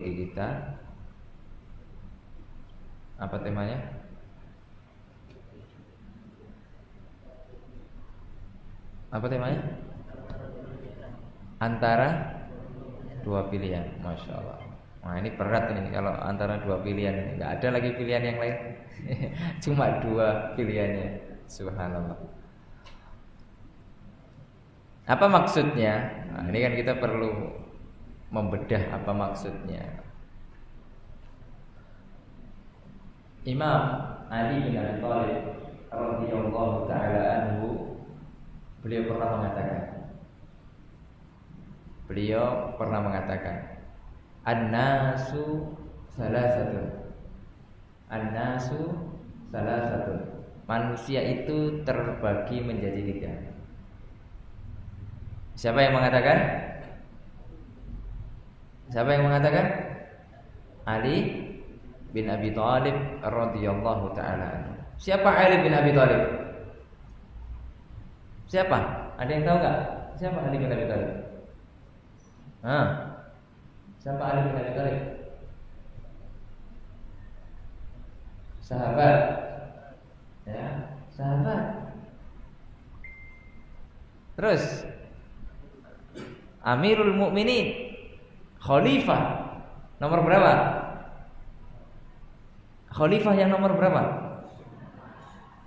kita. Apa temanya? Apa temanya? Antara dua pilihan. Masya Allah. Nah ini berat ini kalau antara dua pilihan ini. Nggak ada lagi pilihan yang lain. Cuma dua pilihannya. Subhanallah. Apa maksudnya? Nah, ini kan kita perlu membedah apa maksudnya. Imam Ali bin Abi Thalib radhiyallahu taala anhu beliau pernah mengatakan an-nasu salasatun manusia itu terbagi menjadi tiga. Siapa yang mengatakan? Ali bin Abi Thalib radhiyallahu taala anhu. Siapa Ali bin Abi Thalib? Siapa? Ada yang tahu enggak? Siapa Ali bin Abi Thalib? Siapa Ali bin Abi Thalib? Sahabat. Ya, sahabat. Terus Amirul Mukminin, khalifah nomor berapa? Khalifah yang nomor berapa?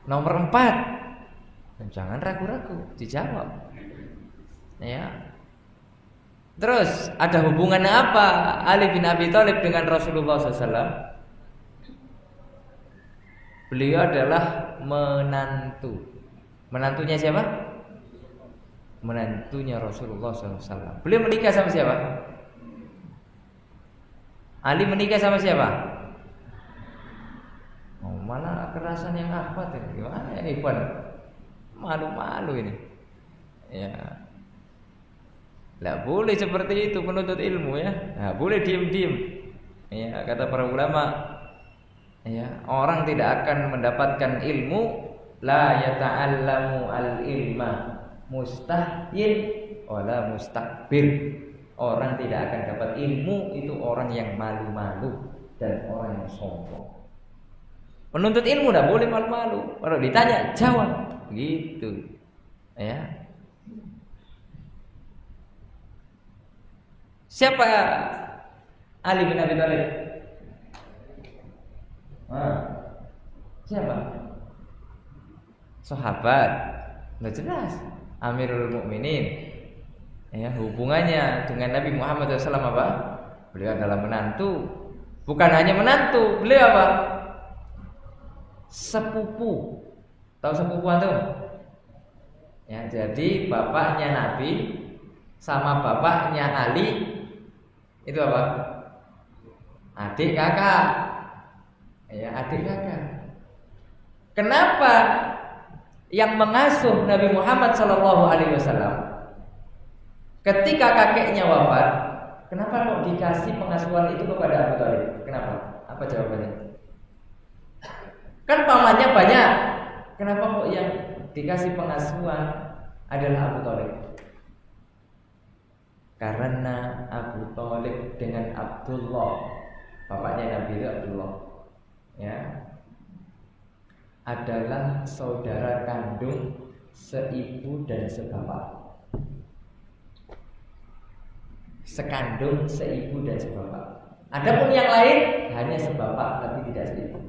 Nomor 4. Jangan ragu-ragu, dijawab. Ya. Terus ada hubungannya apa Ali bin Abi Thalib dengan Rasulullah SAW? Beliau adalah menantu. Menantunya siapa? Menantunya Rasulullah SAW. Beliau menikah sama siapa? Ali menikah sama siapa? Oh, malah kerasan yang akhwat ini. Gimana ya Ikhwan? Malu-malu ini. Ya. Tidak boleh seperti itu menuntut ilmu ya. Nah, boleh diem-diem. Ya, kata para ulama, ya, orang tidak akan mendapatkan ilmu la yata'allamu al-ilma mustahil wala mustakbir. Orang tidak akan dapat ilmu itu orang yang malu-malu dan orang yang sombong. Penuntut ilmu tidak boleh malu-malu. Kalau ditanya jawab, gitu. Ya. Siapa Ali bin Abi Thalib? Siapa? Sahabat. Nggak jelas. Amirul Mukminin. Ya, hubungannya dengan Nabi Muhammad SAW apa? Beliau adalah menantu. Bukan hanya menantu, beliau apa? Sepupu. Tahu sepupu antum? Ya, jadi bapaknya Nabi sama bapaknya Ali itu apa? Adik kakak. Ya, adik kakak. Kenapa yang mengasuh Nabi Muhammad SAW ketika kakeknya wafat, kenapa kok dikasih pengasuhan itu kepada Abu Thalib? Kenapa? Apa jawabannya? Kan pamannya banyak. Kenapa kok yang dikasih pengasuhan adalah Abu Thalib? Karena Abu Thalib dengan Abdullah, bapaknya Nabi itu Abdullah, ya, adalah saudara kandung seibu dan sebapak. Sekandung, seibu dan sebapak. Adapun yang lain hanya sebapak tapi tidak seibu.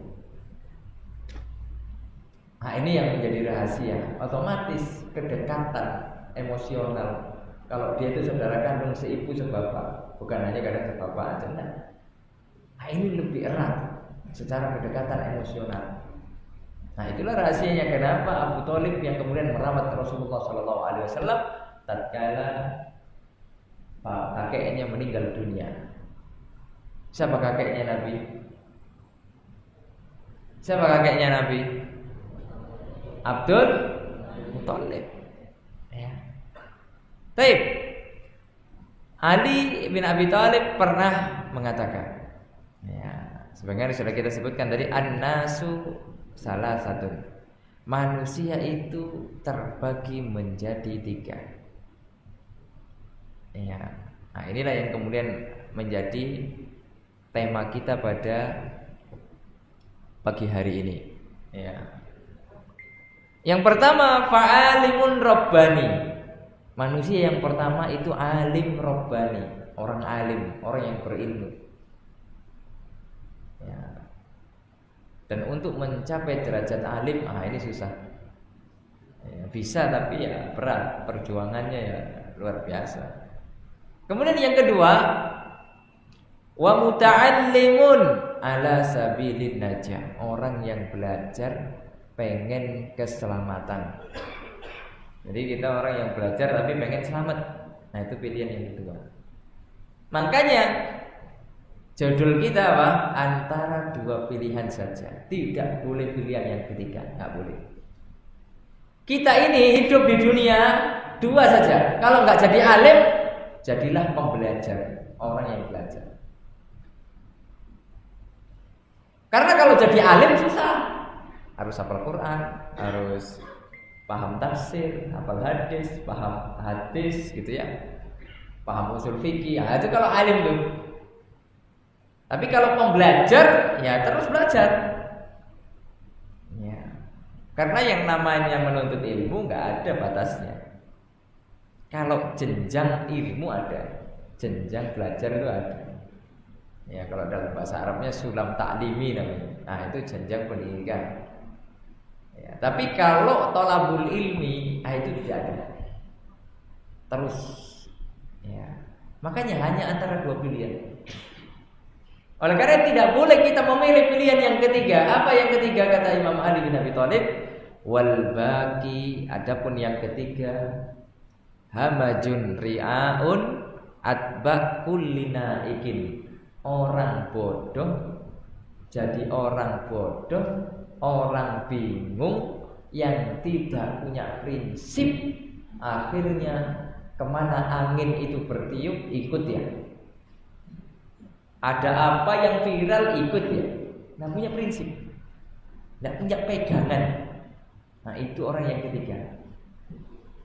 Nah, ini yang menjadi rahasia. Otomatis kedekatan emosional. Kalau dia itu saudara kandung seibu sebapak, bukan hanya kadang sebapak aja. Nah, ini lebih erat secara kedekatan emosional. Nah, itulah rahasianya kenapa Abu Thalib yang kemudian merawat Rasulullah SAW tatkala kakeknya meninggal dunia. Siapa kakeknya Nabi? Siapa kakeknya Nabi? Abdul Muthalib. Ya. Baik. Ali bin Abi Thalib pernah mengatakan, ya, sebagaimana sudah kita sebutkan tadi, an-nasu salasatun. Manusia itu terbagi menjadi tiga. Ya. Nah, inilah yang kemudian menjadi tema kita pada pagi hari ini. Ya. Yang pertama, fa'alimun rabbani. Manusia yang pertama itu alim rabbani, orang alim, orang yang berilmu. Ya. Dan untuk mencapai derajat alim, ini susah. Ya, bisa tapi ya berat, perjuangannya ya luar biasa. Kemudian yang kedua, wa muta'allimun ala sabilin najah, orang yang belajar pengen keselamatan. Jadi kita orang yang belajar tapi pengen selamat. Nah, itu pilihan yang kedua. Makanya judul kita apa? Antara dua pilihan saja. Tidak boleh pilihan yang ketiga, nggak boleh. Kita ini hidup di dunia dua saja. Kalau nggak jadi alim, jadilah pembelajar, orang yang belajar. Karena kalau jadi alim susah, harus hafal Quran, harus paham tafsir, hafal hadis, paham hadis, gitu ya, paham usul fikih. Nah, itu kalau alim tuh. Tapi kalau pembelajar, ya terus belajar. Ya. Karena yang namanya menuntut ilmu nggak ada batasnya. Kalau jenjang ilmu ada, jenjang belajar itu ada. Ya, kalau dalam bahasa Arabnya sulam ta'limi namanya. Nah, itu jenjang pendidikan. Ya, tapi kalau thalabul ilmi, itu tidak ada. Terus, ya. Makanya hanya antara dua pilihan. Oleh karena tidak boleh kita memilih pilihan yang ketiga. Apa yang ketiga kata Imam Ali bin Abi Thalib? Wal baqi, adapun yang ketiga, hamajun ri'aun atba kullina ikin. Orang bodoh jadi orang bodoh, orang bingung yang tidak punya prinsip, akhirnya kemana angin itu bertiup ikut ya. Ada apa yang viral ikut ya. Nah, punya prinsip, tidak punya pegangan. Nah, itu orang yang ketiga.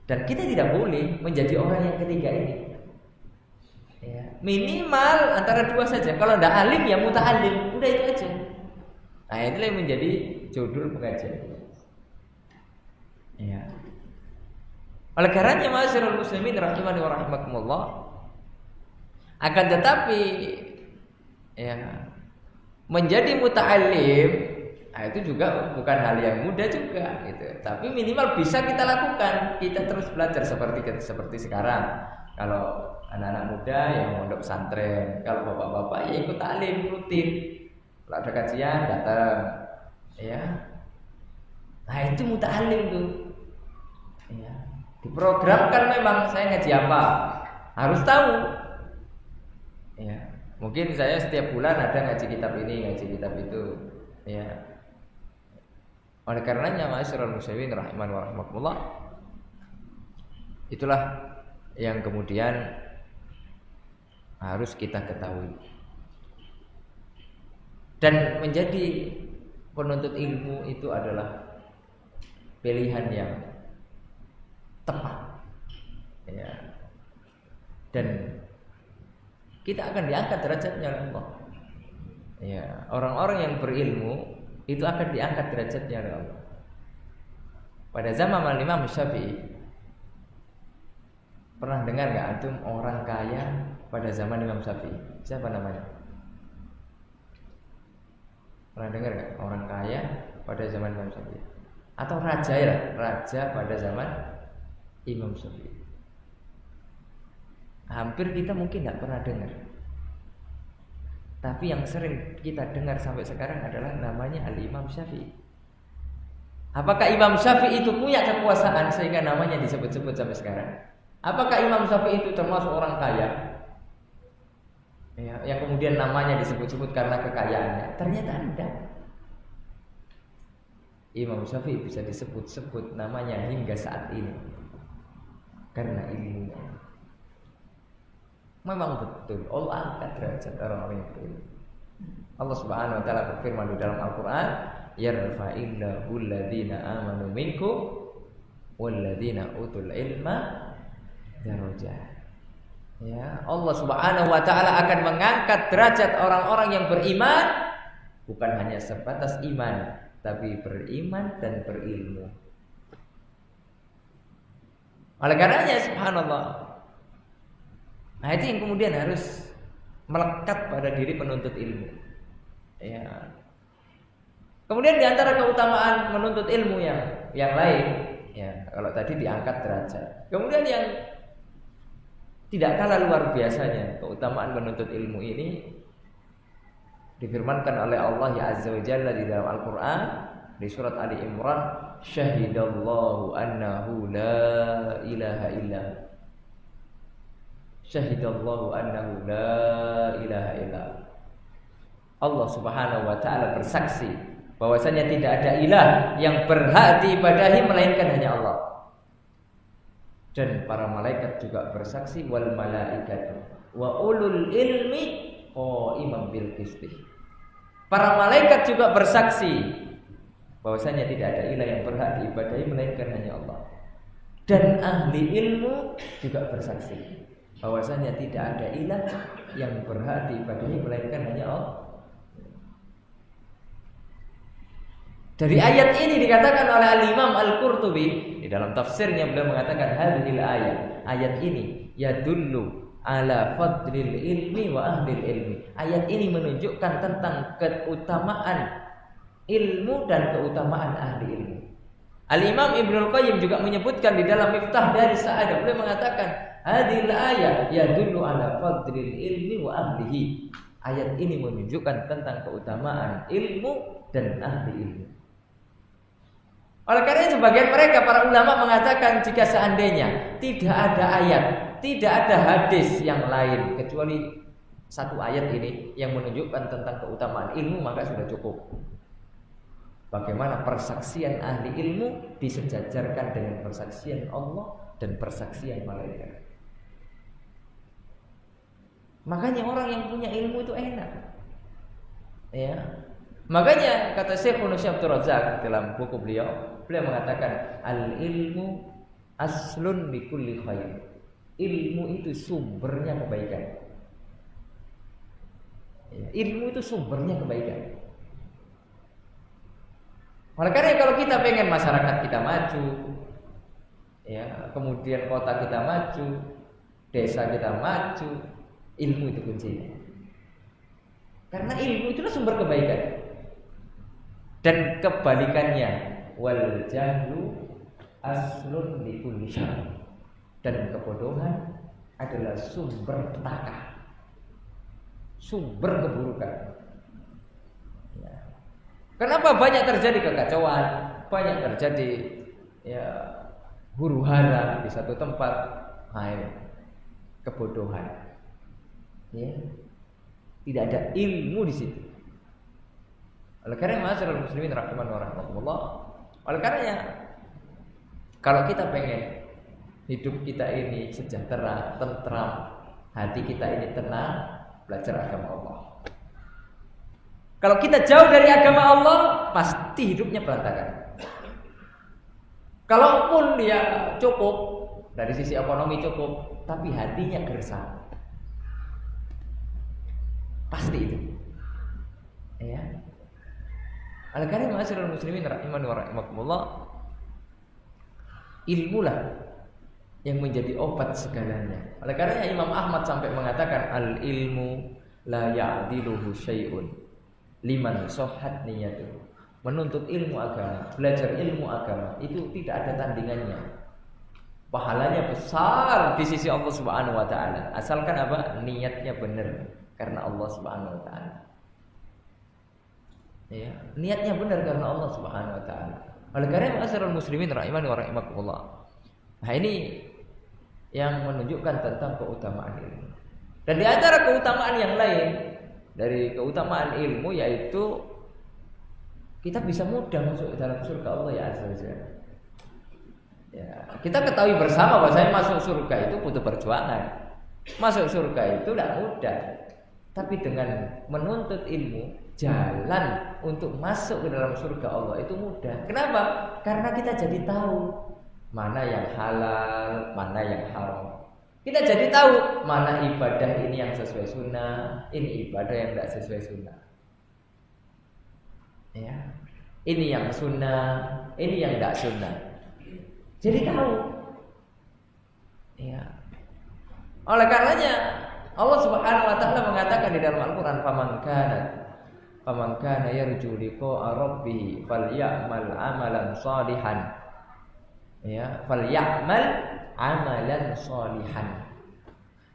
Dan kita tidak boleh menjadi orang yang ketiga ini. Ya, minimal antara dua saja. Kalau tidak alim ya muta'alim, udah itu aja. Nah, itulah yang menjadi judul pengajian. Ya. Oleh karenanya ma'asyiral muslimin rahimani wa rahimakumullah, akan tetapi ya, menjadi muta'alim, itu juga bukan hal yang mudah juga gitu. Tapi minimal bisa kita lakukan. Kita terus belajar seperti sekarang. Kalau anak-anak muda yang mondok pesantren, kalau bapak-bapak ya ikut taklim rutin. Kalau ada kajian datang, ya. Nah, itu muta'alim tuh. Ya. Diprogramkan memang saya ngaji apa, harus tahu. Ya. Mungkin saya setiap bulan ada ngaji kitab ini, ngaji kitab itu, ya. Oleh karenanya ma'asyiral muslimin rahimani wa rahimakumullah, itulah yang kemudian harus kita ketahui. Dan menjadi penuntut ilmu itu adalah pilihan yang tepat. Ya. Dan kita akan diangkat derajatnya oleh Allah. Ya, orang-orang yang berilmu itu akan diangkat derajatnya oleh Allah. Pada zaman Imam Syafi'i, pernah dengar nggak antum orang kaya pada zaman Imam Syafi'i? Siapa namanya? Pernah dengar nggak orang kaya pada zaman Imam Syafi'i? Atau raja ya, raja pada zaman Imam Syafi'i? Hampir kita mungkin nggak pernah dengar. Tapi yang sering kita dengar sampai sekarang adalah namanya Al-Imam Syafi'i. Apakah Imam Syafi'i itu punya kekuasaan sehingga namanya disebut-sebut sampai sekarang? Apakah Imam Syafi'i itu termasuk orang kaya? Ya, yang kemudian namanya disebut-sebut karena kekayaannya? Ternyata tidak. Imam Syafi'i bisa disebut-sebut namanya hingga saat ini karena ilmunya. Memang betul Allah angkat derajat orang-orang yang berilmu. Allah Subhanahu wa taala berfirman di dalam Al-Qur'an, yarfa'illahu alladziina aamanu minkum walladzina utul ilma darajat. Ya, Allah Subhanahu wa taala akan mengangkat derajat orang-orang yang beriman, bukan hanya sebatas iman, tapi beriman dan berilmu. Oleh karenanya subhanallah, nah itu yang kemudian harus melekat pada diri penuntut ilmu. Ya. Kemudian di antara keutamaan menuntut ilmu yang lain, ya kalau tadi diangkat derajat. Kemudian yang tidak kalah luar biasanya keutamaan menuntut ilmu ini difirmankan oleh Allah ya Azza wa Jalla di dalam Al-Qur'an di surat Ali Imran, syahidallahu annahu la ilaha illa. Syahidallahu annahu la ilaha illa. Allah Subhanahu wa taala bersaksi bahwasanya tidak ada ilah yang berhak diibadahi melainkan hanya Allah. Dan para malaikat juga bersaksi, wal malaikatu wa ulul ilmi qaiman bil qisti. Para malaikat juga bersaksi bahwasanya tidak ada ilah yang berhak diibadahi melainkan hanya Allah. Dan ahli ilmu juga bersaksi bahwasanya tidak ada ilah yang berhak diibadahi melainkan hanya Allah. Dari ayat ini dikatakan oleh Al-Imam Al-Qurtubi di dalam tafsirnya, beliau mengatakan hadhil ayat ini yadullu ala fadlil ilmi wa ahlil ilmi. Ayat ini menunjukkan tentang keutamaan ilmu dan keutamaan ahli ilmu. Al-Imam Ibnul Qayyim juga menyebutkan di dalam Miftah dari Sa'adah, beliau mengatakan hadhil ayat yadullu ala fadlil ilmi wa ahlihi. Ayat ini menunjukkan tentang keutamaan ilmu dan ahli ilmu. Oleh karena sebagian mereka para ulama mengatakan jika seandainya tidak ada ayat, tidak ada hadis yang lain kecuali satu ayat ini yang menunjukkan tentang keutamaan ilmu, maka sudah cukup. Bagaimana persaksian ahli ilmu disejajarkan dengan persaksian Allah dan persaksian malaikat. Makanya orang yang punya ilmu itu enak. Ya. Makanya kata Syekh Abdul Razak dalam buku beliau mengatakan al-ilmu aslun li kulli khair. Ilmu itu sumbernya kebaikan. Ya, ilmu itu sumbernya kebaikan. Oleh karena kalau kita pengen masyarakat kita maju, ya, kemudian kota kita maju, desa kita maju, ilmu itu kuncinya. Karena ilmu itulah sumber kebaikan. Dan kebalikannya, wal jahlu aslun li kulli syarr. Dan kebodohan adalah sumber petaka, sumber keburukan. Ya. Kenapa banyak terjadi kekacauan, banyak terjadi ya huru-hara di satu tempat? Kebodohan. Ya. Tidak ada ilmu di situ. Oleh karena ma'asyiral muslimin rahiman wa rahimakumullah, oleh karenanya kalau kita pengen hidup kita ini sejahtera, tentram, hati kita ini tenang, belajar agama Allah. Kalau kita jauh dari agama Allah, pasti hidupnya berantakan. Kalaupun dia cukup dari sisi ekonomi cukup, tapi hatinya gersang, pasti itu. Ya. Oleh karena ma'asyiral muslimin rahiman wa rahimakumullah, ilmulah yang menjadi obat segalanya. Oleh karena Imam Ahmad sampai mengatakan al ilmu la ya'diluhu syai'un liman sahhat niyatuhu. Menuntut ilmu agama, belajar ilmu agama itu tidak ada tandingannya. Pahalanya besar di sisi Allah Subhanahu wa taala. Asalkan apa? Niatnya benar karena Allah Subhanahu wa taala. Ya, niatnya benar karena Allah Subhanahu wa taala. Oleh karena ma'asyiral muslimin rahimani wa rahimakumullah. Nah, ini yang menunjukkan tentang keutamaan ilmu. Dan di antara keutamaan yang lain dari keutamaan ilmu yaitu kita bisa mudah masuk dalam surga Allah ya azza wajalla. Ya, kita ketahui bersama bahwasanya masuk surga itu butuh perjuangan. Masuk surga itu tidak mudah. Tapi dengan menuntut ilmu, jalan untuk masuk ke dalam surga Allah itu mudah. Kenapa? Karena kita jadi tahu mana yang halal, mana yang haram. Kita jadi tahu mana ibadah ini yang sesuai sunnah, ini ibadah yang tidak sesuai sunnah. Ya, ini yang sunnah, ini yang tidak sunnah. Jadi tahu. Ya. Oleh karenanya Allah Subhanahu wa taala mengatakan di dalam Al-Qur'an, faman kana yarju liqa'a rabbih falyamal amalan shalihan. Ya, falyamal amalan shalihan.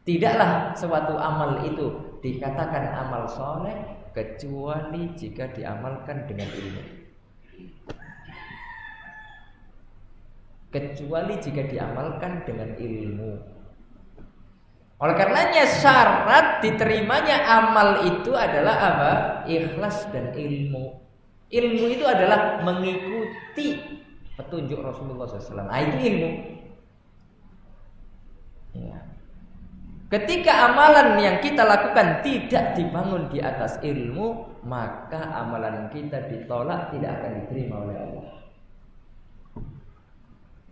Tidaklah suatu amal itu dikatakan amal soleh kecuali jika diamalkan dengan ilmu. Kecuali jika diamalkan dengan ilmu. Oleh karenanya syarat diterimanya amal itu adalah apa? Ikhlas dan ilmu. Ilmu itu adalah mengikuti petunjuk Rasulullah SAW. Nah, itu ilmu. Ya. Ketika amalan yang kita lakukan tidak dibangun di atas ilmu, maka amalan kita ditolak, tidak akan diterima oleh Allah.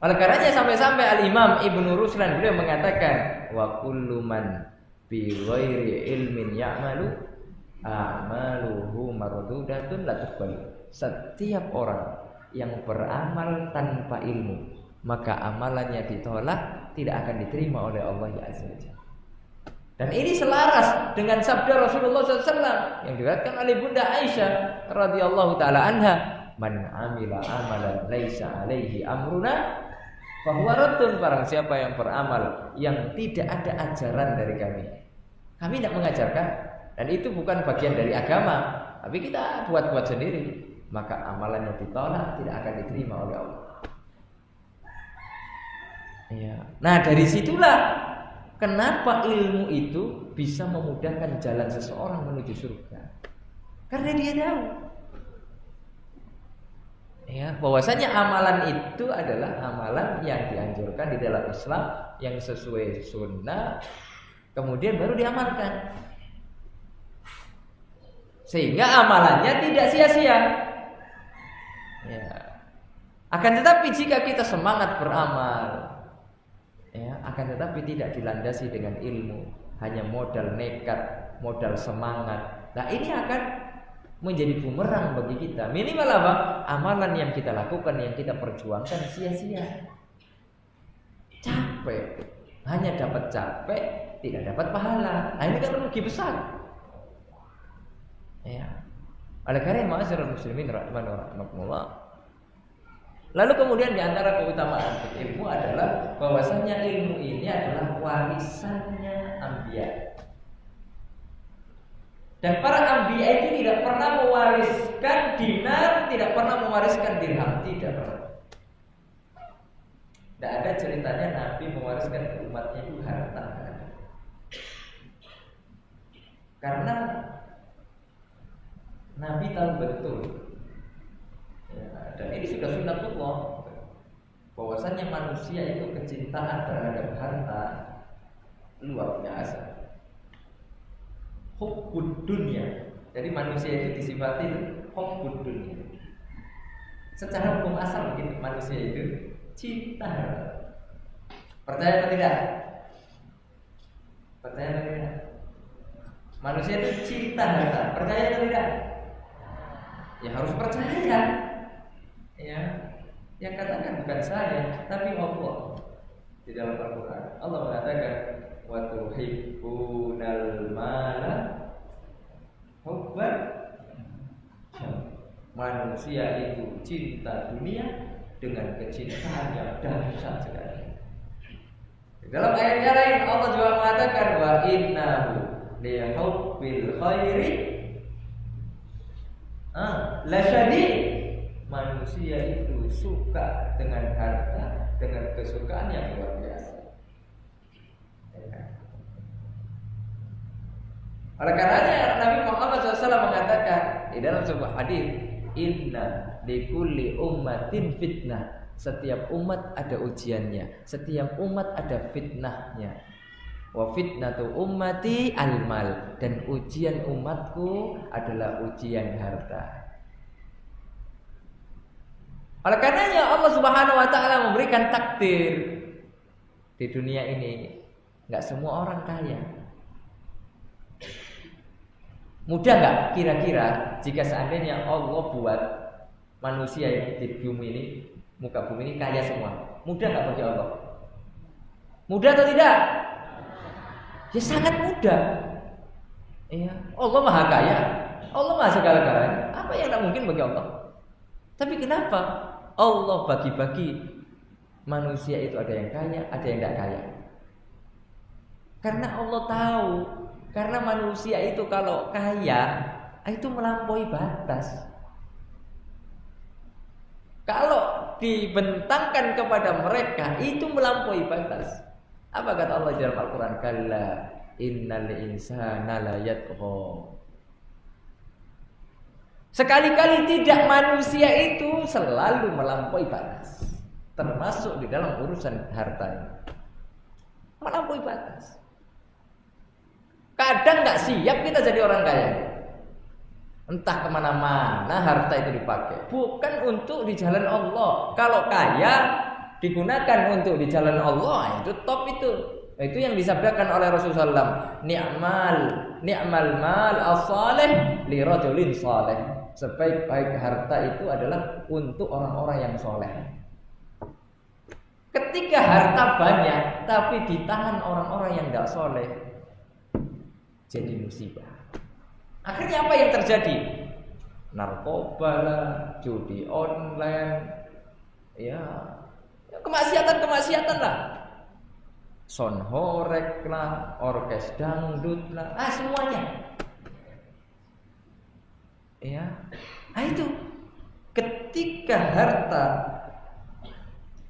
Oleh karenanya sampai-sampai Al-Imam Ibnu Ruslan beliau mengatakan, wa kullu man bi ghairi ilmin ya'malu a'maluhu mardudatun la tuqbal. Setiap orang yang beramal tanpa ilmu, maka amalannya ditolak, tidak akan diterima oleh Allah Azza wa Jalla. Dan ini selaras dengan sabda Rasulullah SAW yang diriwayatkan oleh Bunda Aisyah radhiyallahu taala anha, man amila amalan laisa alaihi amruna fahuwa raddun. Barang siapa yang beramal yang tidak ada ajaran dari kami tidak mengajarkan, dan itu bukan bagian dari agama, tapi kita buat-buat sendiri, maka amalannya ditolak, tidak akan diterima oleh Allah. Ya. Nah, dari situlah kenapa ilmu itu bisa memudahkan jalan seseorang menuju surga. Karena dia tahu, ya, bahwasanya amalan itu adalah amalan yang dianjurkan di dalam Islam, yang sesuai sunnah, kemudian baru diamalkan, sehingga amalannya tidak sia-sia. Ya. Akan tetapi jika kita semangat beramal, ya, akan tetapi tidak dilandasi dengan ilmu, hanya modal nekat, modal semangat, nah ini akan menjadi bumerang bagi kita. Minimal apa? Amalan yang kita lakukan, yang kita perjuangkan sia-sia, capek, hanya dapat capek, tidak dapat pahala. Nah ini kan rugi besar. Ya. Oleh karena ma'asyiral muslimin rahimani wa rahimakumullah. Lalu kemudian di antara keutamaan ilmu adalah bahwasanya ilmu ini adalah warisannya anbiya. Dan para anbiya itu tidak pernah mewariskan dinar, tidak pernah mewariskan dirham, tidak pernah. Tidak ada ceritanya Nabi mewariskan ke umatnya itu harta. Karena Nabi tahu betul, ya, dan ini sudah sunnatullah, bahwasanya manusia itu kecintaan terhadap harta luar biasa. Hubbud dunya. Jadi manusia itu disifati hubbud dunya. Secara hukum asal begitu, manusia itu cinta harta. Percaya atau tidak? Percaya atau tidak? Manusia itu cinta harta. Percaya atau tidak? Ya harus percaya. Ya, yang katakan bukan saya, tapi Allah. Di dalam Al-Quran Allah mengatakan, wa tuhibbunal mala hubban. Manusia itu cinta dunia dengan kecintaan yang dahsyat sekali. Dalam ayat yang lain Allah juga mengatakan, wa innahu lihubbil khairi la syadid. Manusia itu suka dengan harta, dengan kesukaan yang luar biasa. Oleh karenanya Nabi Muhammad SAW mengatakan di dalam sebuah hadis, inna likulli ummatin fitnah. Setiap umat ada ujiannya, setiap umat ada fitnahnya. Wa fitnatu ummati al-mal, dan ujian umatku adalah ujian harta. Oleh karenanya Allah Subhanahu wa taala memberikan takdir di dunia ini Enggak semua orang kaya. Mudah nggak kira-kira jika seandainya Allah buat manusia di bumi ini, muka bumi ini kaya semua? Mudah nggak bagi Allah? Mudah atau tidak? Ya sangat mudah. Ya, Allah maha kaya, Allah maha segala-galanya. Apa yang tak mungkin bagi Allah? Tapi kenapa Allah bagi-bagi manusia itu ada yang kaya, ada yang tidak kaya? Karena Allah tahu. Karena manusia itu kalau kaya itu melampaui batas. Kalau dibentangkan kepada mereka itu melampaui batas. Apa kata Allah dalam Al-Quran? Kalla innal insana la yatgha. Sekali-kali tidak, manusia itu selalu melampaui batas. Termasuk di dalam urusan hartanya. Melampaui batas. Kadang nggak siap kita jadi orang kaya. Entah kemana-mana harta itu dipakai. Bukan untuk di jalan Allah. Kalau kaya digunakan untuk di jalan Allah, itu top itu. Itu yang disabdakan oleh Rasulullah SAW. Ni'mal mal as-salih li rajulin salih. Sebaik-baik harta itu adalah untuk orang-orang yang soleh. Ketika harta banyak tapi di tangan orang-orang yang tidak soleh, jadi musibah. Akhirnya apa yang terjadi? Narkoba lah, judi online, ya kemaksiatan lah, sonhorek lah, orkes dangdut lah, semuanya. Ya, itu ketika harta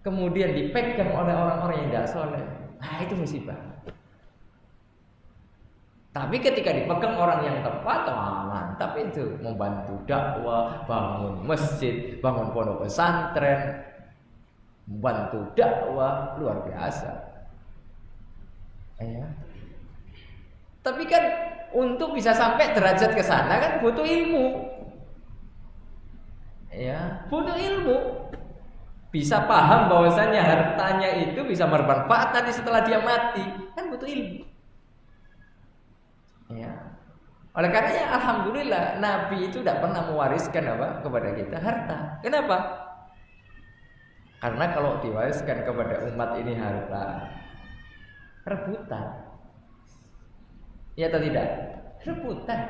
kemudian dipegang oleh orang-orang yang tidak soleh, itu musibah. Tapi ketika dipegang orang yang tepat, mantap itu. Membantu dakwah, bangun masjid, bangun pondok pesantren, membantu dakwah, luar biasa. Ya. Tapi kan untuk bisa sampai derajat ke sana kan butuh ilmu. Ya, butuh ilmu. Bisa paham bahwasanya hartanya itu bisa bermanfaat nanti setelah dia mati, kan butuh ilmu. Ya. Oleh karenanya alhamdulillah Nabi itu tidak pernah mewariskan apa kepada kita harta. Kenapa? Karena kalau diwariskan kepada umat ini harta, rebutan. Ya atau tidak? Rebutan.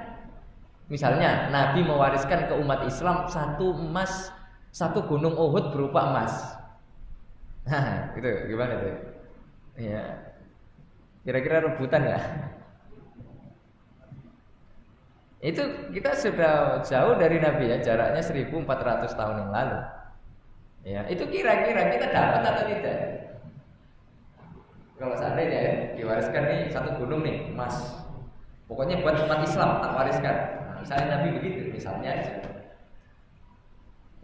Misalnya Nabi mewariskan ke umat Islam satu emas, satu gunung Uhud berupa emas. Nah, itu gimana itu? Ya. Kira-kira rebutan nggak? Itu kita sudah jauh dari Nabi ya, jaraknya 1400 tahun yang lalu. Ya, itu kira-kira kita dapat atau tidak? Kalau seandainya ya, diwariskan nih satu gunung nih emas, pokoknya buat umat Islam tak wariskan. Nah, misalnya Nabi begitu, misalnya aja.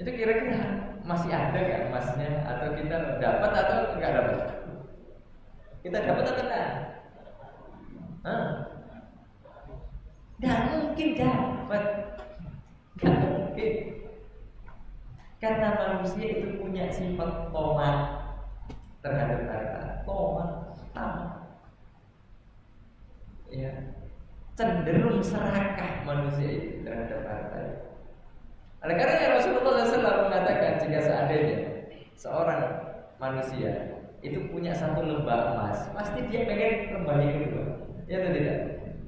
Itu kira-kira masih ada nggak emasnya? Atau kita dapat atau nggak dapat? Kita dapat atau enggak? Nggak mungkin dapat. Nggak mungkin. Karena manusia itu punya sifat tomat terhadap harta. Tamak. Ya. Cenderung serakah manusia itu terhadap harta. Oleh karena Rasulullah SAW mengatakan jika seandainya seorang manusia itu punya satu lembah emas, pasti dia pengen lembah yang kedua. Ya atau tidak?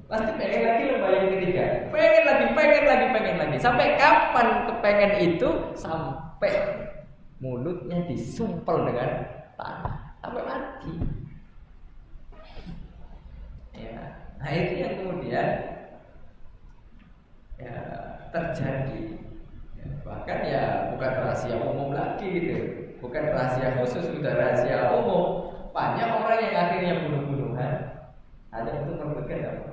Pasti pengen lagi lembah yang ketiga. Pengen lagi. Sampai kapan kepengen itu? Sampai mulutnya disumpel dengan tanah. Sampai mati. Ya. Nah itu yang kemudian ya, terjadi. Ya, bahkan ya bukan rahasia umum lagi gitu. Bukan rahasia khusus, sudah rahasia umum. Banyak orang yang akhirnya bunuh-bunuhan hanya untuk merebutkan apa?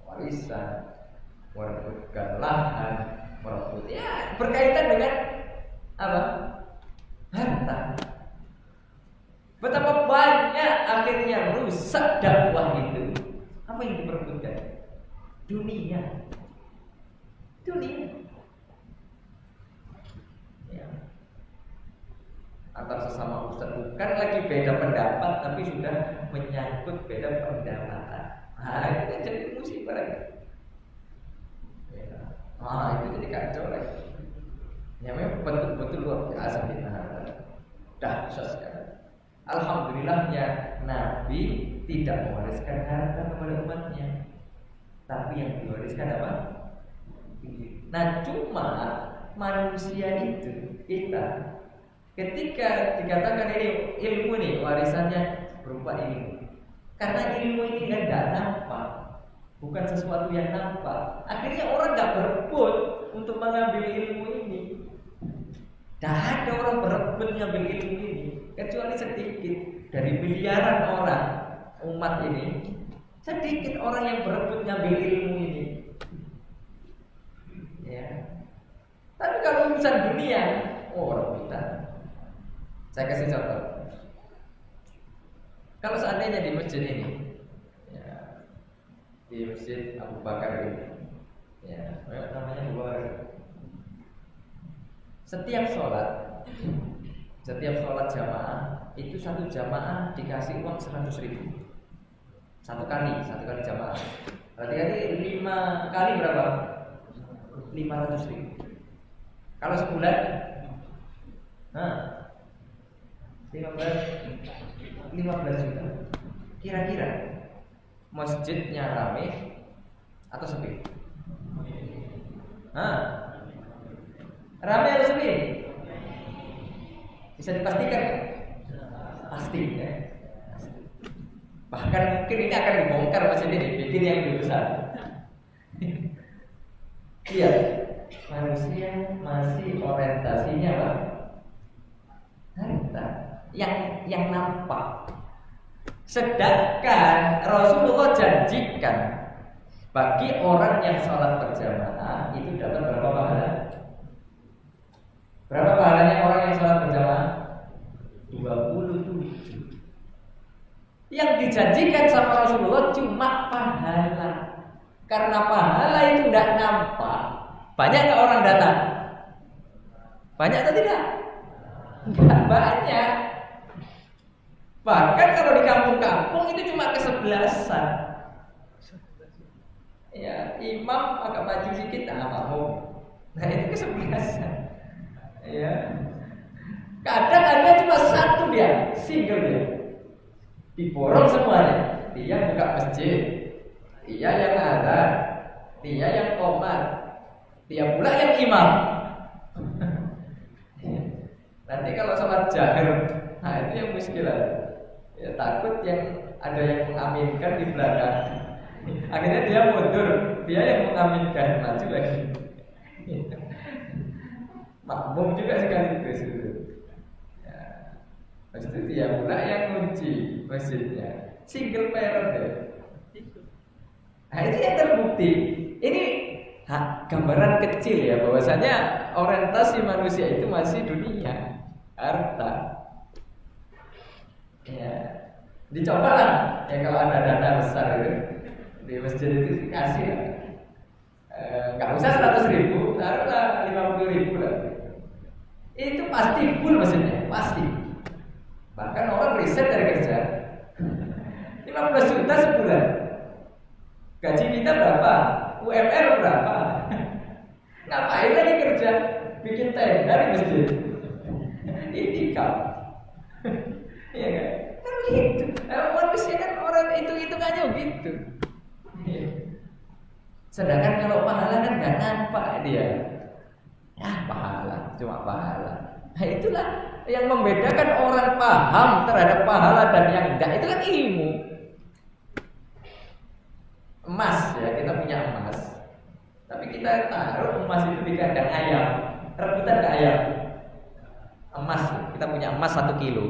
Warisan, merebutkan lahan, merebut ya berkaitan dengan apa? Harta. Betapa banyak akhirnya rusak dakwah itu. Apa yang diperebutkan? Dunia. Ya. Antar sesama ustaz Kan lagi beda pendapat tapi sudah menyangkut beda pendapatan. Nah, itu kan jadi musibah lagi. Itu jadi kacau lagi. Ya memang betul-betul luar biasa kita. Dahsyat sekali. Alhamdulillahnya Nabi tidak mewariskan harta kepada umatnya, tapi yang diwariskan apa? Nah, cuma manusia itu kita ketika dikatakan ini ilmu nih warisannya berupa ilmu, karena ilmu ini kan nggak nampak, bukan sesuatu yang nampak. Akhirnya orang nggak berebut untuk mengambil ilmu ini. Tidak ada orang berebut mengambil ilmu ini, kecuali sedikit dari miliaran orang umat ini. Sedikit orang yang berebut mengambil ilmu ini. Ya. Tapi kalau urusan dunia, orang kita. Saya kasih contoh. Kalau seandainya di masjid ini, ya, di masjid Abu Bakar ini, ya, namanya Abu Bakar. Setiap sholat jamaah itu satu jamaah dikasih uang 100.000. Satu kali jamaah. Berarti kali 5 kali berapa? 500.000. Kalau sebulan, 15 juta. Kira-kira masjidnya ramai atau sepi? Ramai atau sepi? Bisa dipastikan? Pasti ya. Bahkan mungkin ini akan dibongkar masjid ini, bikin yang lebih besar. Iya, manusia masih orientasinya apa? Harta yang nampak. Sedangkan Rasulullah janjikan bagi orang yang sholat berjamaah itu dapat berapa pahala? Berapa pahalanya orang yang sholat berjamaah? 27. Yang dijanjikan sama Rasulullah cuma pahala. Karena pahala itu tidak nampak. Banyak nggak orang datang? Banyak atau tidak? Nggak banyak. Bahkan kalau di kampung-kampung itu cuma kesebelasan. Ya, imam agak maju sedikit, makmum. Nah itu kesebelasan. Ya. Kadang ada cuma satu dia, single dia. Diborong semuanya. Dia buka masjid, dia yang azan, dia yang qomat, dia pula yang imam. Nanti kalau sholat jahar, nah itu yang muskilah. Ya takut yang ada yang mengaminkan di belakang. Akhirnya dia mundur, dia yang mengaminkan, maju lagi. Makmum juga sekaligus itu. Ya. Habis itu dia pula yang kunci masjidnya. Single parent deh. Nah itu yang terbukti. Ini gambaran kecil ya, bahwasanya orientasi manusia itu masih dunia, harta. Ya, dicobalah ya kalau ada dana besar itu di masjid itu dikasih lah. Nggak usah 100.000, taruhlah 50.000 lah. Itu pasti full masjidnya, pasti. Bahkan orang riset dari kerja 15 juta sebulan. Gaji kita berapa? UMR berapa? Ngapain lagi kerja? Bikin tenda di masjid. Itikaf. Iya kan? Kan gitu. Manusia kan orang itu-hitungannya gitu. Sedangkan kalau pahala kan nggak nampak dia. Ya pahala, cuma pahala. Nah itulah yang membedakan orang paham terhadap pahala dan yang enggak. Itu kan ilmu. Emas ya, kita punya emas. Tapi kita taruh emas itu di kandang ayam. Rebutan ke ayam. Emas, kita punya emas 1 kilo.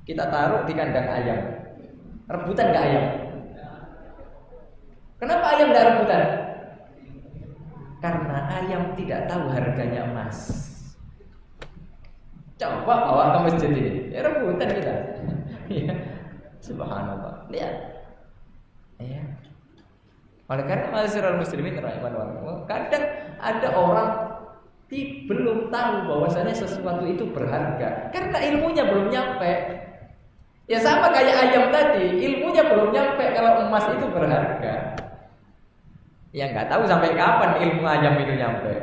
Kita taruh di kandang ayam. Rebutan ke ayam. Kenapa ayam tidak rebutan? Karena ayam tidak tahu harganya emas. Coba bawa ke masjid ini, ya rebutan kita. Subhanallah. Lihat. Ya. Oleh karena masyarakat muslimin rahimahullah, kadang ada orang belum tahu bahwasanya sesuatu itu berharga karena ilmunya belum nyampe. Ya sama kayak ayam tadi, ilmunya belum nyampe kalau emas itu berharga. Ya nggak tahu sampai kapan ilmu ayam itu nyampe.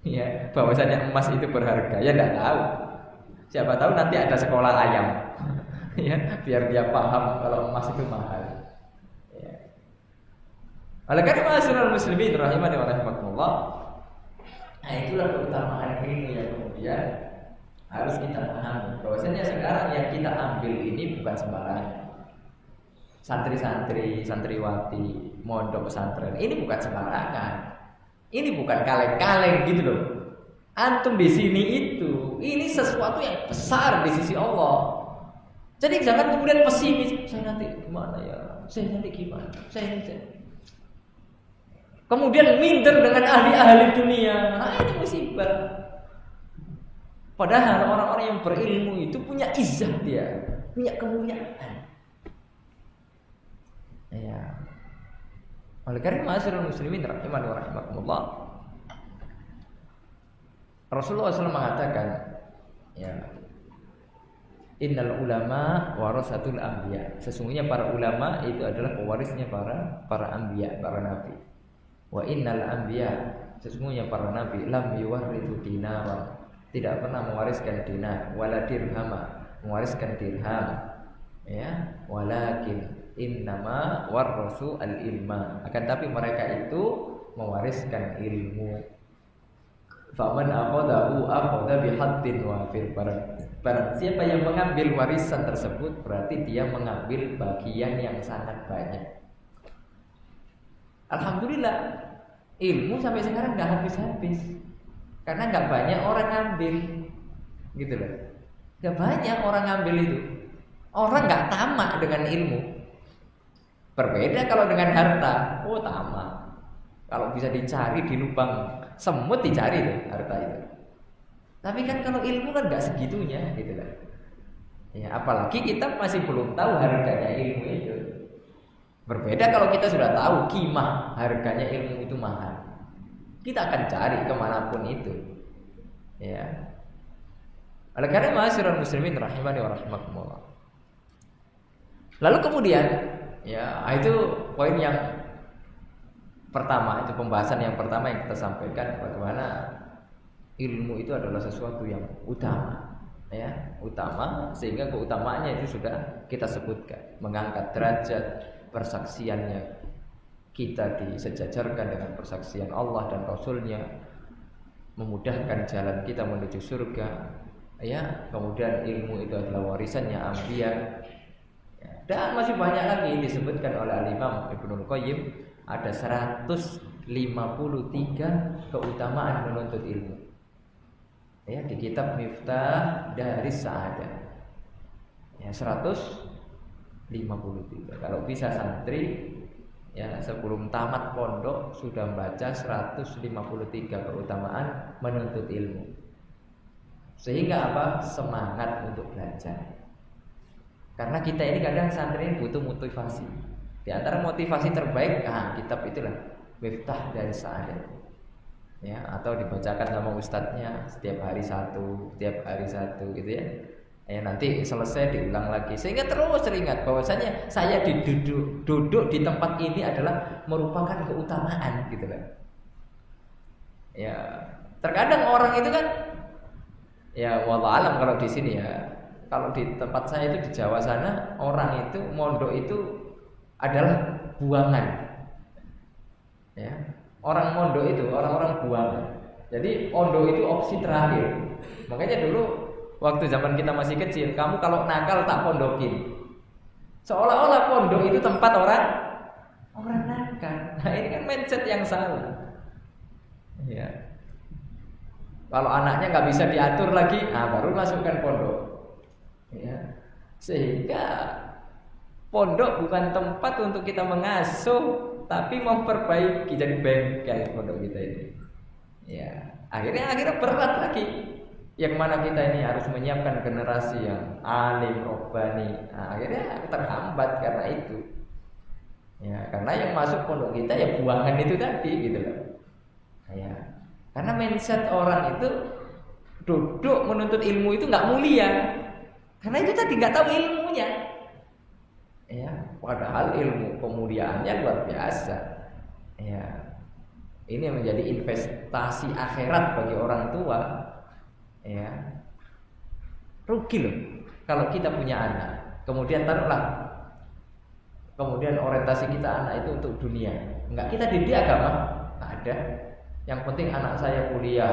Ya, bahwasanya emas itu berharga, ya nggak tahu. Siapa tahu nanti ada sekolah ayam, ya biar dia paham kalau emas itu mahal. Ya. Oleh karena masyarakat muslimin rahimani wa rahimakumullah, nah itulah keutamaan ilmu yang kemudian harus kita pahami. Bahwasanya sekarang yang kita ambil ini bukan sembarangan. Santri-santri, santriwati, mondok pesantren ini bukan sembarangan. Ini bukan kaleng-kaleng gitu loh. Antum di sini itu, ini sesuatu yang besar di sisi Allah. Jadi jangan kemudian pesimis, saya nanti gimana ya? Saya nanti gimana? Saya. Kemudian minder dengan ahli-ahli dunia. Nah, ini musibah. Padahal orang-orang yang berilmu itu punya izzah dia, punya kemuliaan. Ya. Oleh karena masyarakat muslimin rahimani wa rahimakumullah, Rasulullah SAW mengatakan, ya, innal ulama warasatul anbiya. Sesungguhnya para ulama itu adalah pewarisnya para anbiya, para nabi. Wa innal anbiya, sesungguhnya para nabi lam yuwarrithu dinaran, tidak pernah mewariskan dinar, wala dirhama, mewariskan dirham. Ya, walakin innama warasu al-ilma. Akan tapi mereka itu mewariskan ilmu. Faman akhadahu akhadha bihaddin wafir. Barang siapa yang mengambil warisan tersebut berarti dia mengambil bagian yang sangat banyak. Alhamdulillah, ilmu sampai sekarang nggak habis-habis karena nggak banyak orang ngambil, gitu loh. Nggak banyak orang ngambil itu. Orang nggak tamak dengan ilmu. Berbeda kalau dengan harta, oh tamak. Kalau bisa dicari di lubang semut dicari tuh harta itu. Tapi kan kalau ilmu kan nggak segitunya, gitu loh. Ya, apalagi kita masih belum tahu harganya ilmu itu. Berbeda kalau kita sudah tahu qimah harganya ilmu itu mahal, kita akan cari kemanapun itu. Ya. Oleh karena masyarakat muslimin rahimani wa rahimakumullah. Lalu kemudian, ya itu poin yang pertama, itu pembahasan yang pertama yang kita sampaikan, bagaimana ilmu itu adalah sesuatu yang utama, ya utama, sehingga keutamaannya itu sudah kita sebutkan, mengangkat derajat persaksiannya, kita disejajarkan dengan persaksian Allah dan Rasulnya, memudahkan jalan kita menuju surga, ya. Kemudian ilmu itu adalah warisannya anbiya, ya. Dan masih banyak lagi disebutkan oleh Al-Imam Ibnul Qayyim, ada 153 keutamaan menuntut ilmu, ya, di kitab Miftah Daris Sa'adah, ya 153. Kalau bisa santri, ya sebelum tamat pondok sudah membaca 153 keutamaan menuntut ilmu. Sehingga apa? Semangat untuk belajar. Karena kita ini kadang santri ini butuh motivasi. Di antara motivasi terbaik, kitab itulah Miftah Daris Sa'adah. Ya, atau dibacakan sama ustadznya setiap hari satu gitu ya. Ya nanti selesai diulang lagi sehingga terus teringat bahwasanya saya duduk di tempat ini adalah merupakan keutamaan, gitu kan. Ya, terkadang orang itu kan, ya wallah alam kalau di sini ya, kalau di tempat saya itu di Jawa sana, orang itu mondok itu adalah buangan. Ya, orang mondok itu orang-orang buangan. Jadi pondok itu opsi terakhir. Makanya dulu waktu zaman kita masih kecil, kamu kalau nakal tak pondokin. Seolah-olah pondok itu tempat orang nakal. Nah ini kan mindset yang salah. Ya. Kalau anaknya nggak bisa diatur lagi, baru masukkan pondok. Ya. Sehingga pondok bukan tempat untuk kita mengasuh, tapi memperbaiki, jadi bengkel pondok kita ini. Ya. Akhirnya berat lagi. Yang mana kita ini harus menyiapkan generasi yang alim, robbani. Akhirnya terhambat karena itu. Ya, karena yang masuk pondok kita ya buangan itu tadi, gitu loh. Ya. Karena mindset orang itu duduk menuntut ilmu itu nggak mulia. Karena itu tadi nggak tahu ilmunya. Ya, padahal ilmu kemuliaannya luar biasa. Ya. Ini menjadi investasi akhirat bagi orang tua. Ya. Rugi loh kalau kita punya anak, kemudian taruhlah, kemudian orientasi kita anak itu untuk dunia. Enggak kita didik agama, nggak ada. Yang penting anak saya kuliah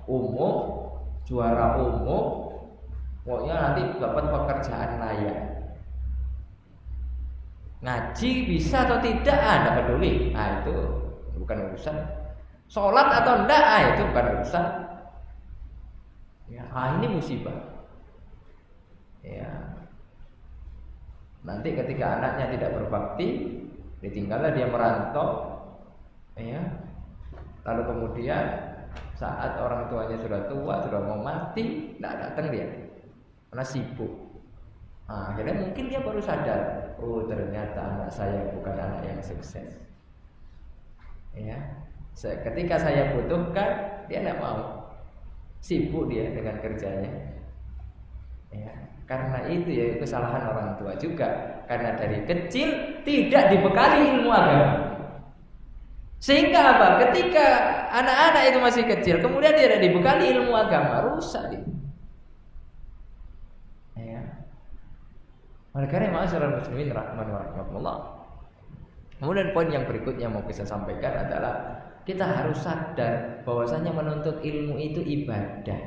umum, juara umum, pokoknya nanti dapat pekerjaan layak. Ngaji bisa atau tidak, tidak peduli. Itu bukan urusan. Sholat atau enggak, itu bukan urusan. Ya, ini musibah. Ya. Nanti ketika anaknya tidak berbakti, ditinggallah dia merantau. Ya. Lalu kemudian saat orang tuanya sudah tua, sudah mau mati, tidak datang dia, karena sibuk. Akhirnya mungkin dia baru sadar, oh ternyata anak saya bukan anak yang sukses. Ya, ketika saya butuhkan, dia tidak mau, sibuk dia dengan kerjanya. Ya, karena itu ya kesalahan orang tua juga, karena dari kecil tidak dibekali ilmu agama. Sehingga apa? Ketika anak-anak itu masih kecil, kemudian dia tidak dibekali ilmu agama, rusak dia. Ya. Oleh karena ma'asyiral muslimin rahman wa rahmatullah. Kemudian poin yang berikutnya mau saya sampaikan adalah kita harus sadar bahwasanya menuntut ilmu itu ibadah.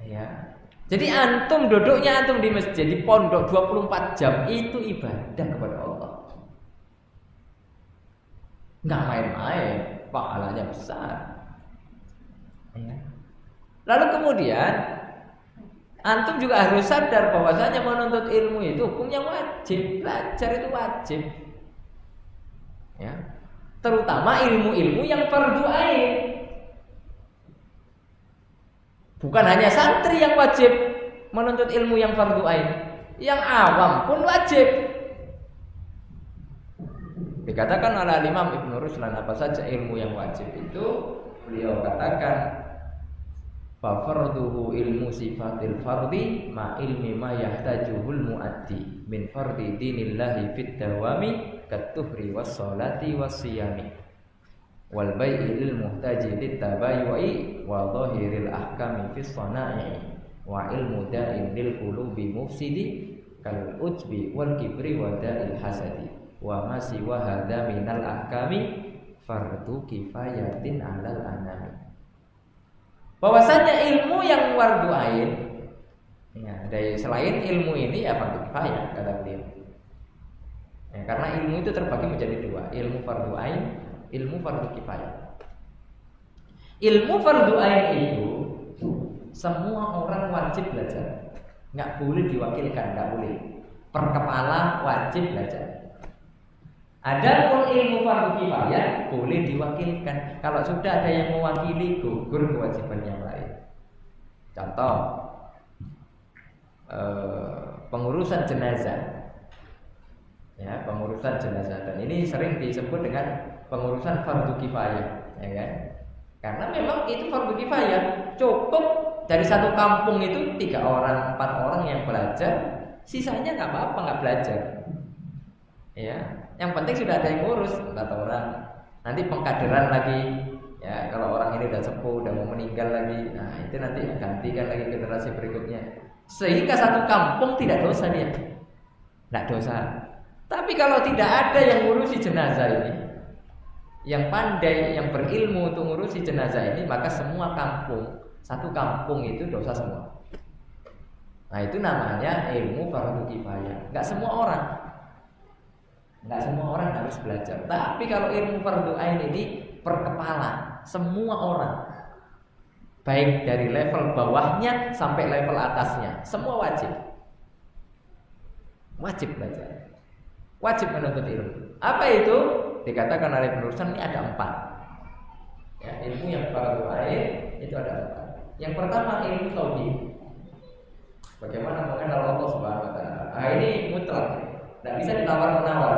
Ya. Jadi antum duduknya antum di masjid, di pondok 24 jam itu ibadah kepada Allah. Nggak main-main, pahalanya besar. Ya. Lalu kemudian antum juga harus sadar bahwasanya menuntut ilmu itu hukumnya wajib, belajar itu wajib. Ya. Terutama ilmu-ilmu yang fardu ain. Bukan hanya santri yang wajib menuntut ilmu yang fardu ain, yang awam pun wajib. Dikatakan oleh Imam Ibnu Ruslan apa saja ilmu yang wajib itu, beliau katakan fa farduhu ilmu sifatil fardi ma ilmi ma yahtajuhul muaddi min fardi dinillahi fit dawami katuhri was salati was siyami wal bai'i lil muhtaji lit tabayyui wa dhahiril ahkami fis sana'i wa ilmu da'in lil qulubi mufsidi kal ujbi wal kibri wa da'il hasadi wa ma siwa hadza minal ahkami fardu kifayatin 'alal anami. Bahwasanya ilmu yang fardu ain, ya, dari selain ilmu ini ya fardu kifayah kata beliau. Ya, karena ilmu itu terbagi menjadi dua, ilmu fardu ain, ilmu fardu kifayah. Ilmu fardu ain itu semua orang wajib belajar, nggak boleh diwakilkan, nggak boleh. Per kepala wajib belajar. Adapun ilmu fardu kifayah boleh diwakilkan. Kalau sudah ada yang mewakili, gugur kewajiban yang lain. Contoh, pengurusan jenazah. Ya, pengurusan jenazah, dan ini sering disebut dengan pengurusan fardu kifayah, ya kan? Karena memang itu fardu kifayah. Cukup dari satu kampung itu 3 orang, 4 orang yang belajar, sisanya nggak apa-apa nggak belajar. Ya, yang penting sudah ada yang ngurus 4 orang. Nanti pengkaderan lagi. Ya, kalau orang ini udah sepuh, udah mau meninggal lagi, nah itu nanti gantikan lagi generasi berikutnya. Sehingga satu kampung tidak dosa dia, nggak dosa. Tapi kalau tidak ada yang ngurusi jenazah ini, yang pandai, yang berilmu untuk ngurusi jenazah ini, maka semua kampung, satu kampung itu dosa semua. Nah itu namanya ilmu fardu kifayah. Nggak semua orang. Nggak semua orang harus belajar. Tapi kalau ilmu fardu ain ini per kepala, semua orang, baik dari level bawahnya sampai level atasnya, semua wajib. Wajib belajar. Wajib menuntut ilmu. Apa itu? Dikatakan oleh penulisan ini ada 4. Ya, ilmu yang fardu ain itu ada 4. Yang pertama ilmu tauhid. Bagaimana mengenal Allah Subhanahu wa taala. Nah, ini mutlak. Tidak bisa ditawar-menawar.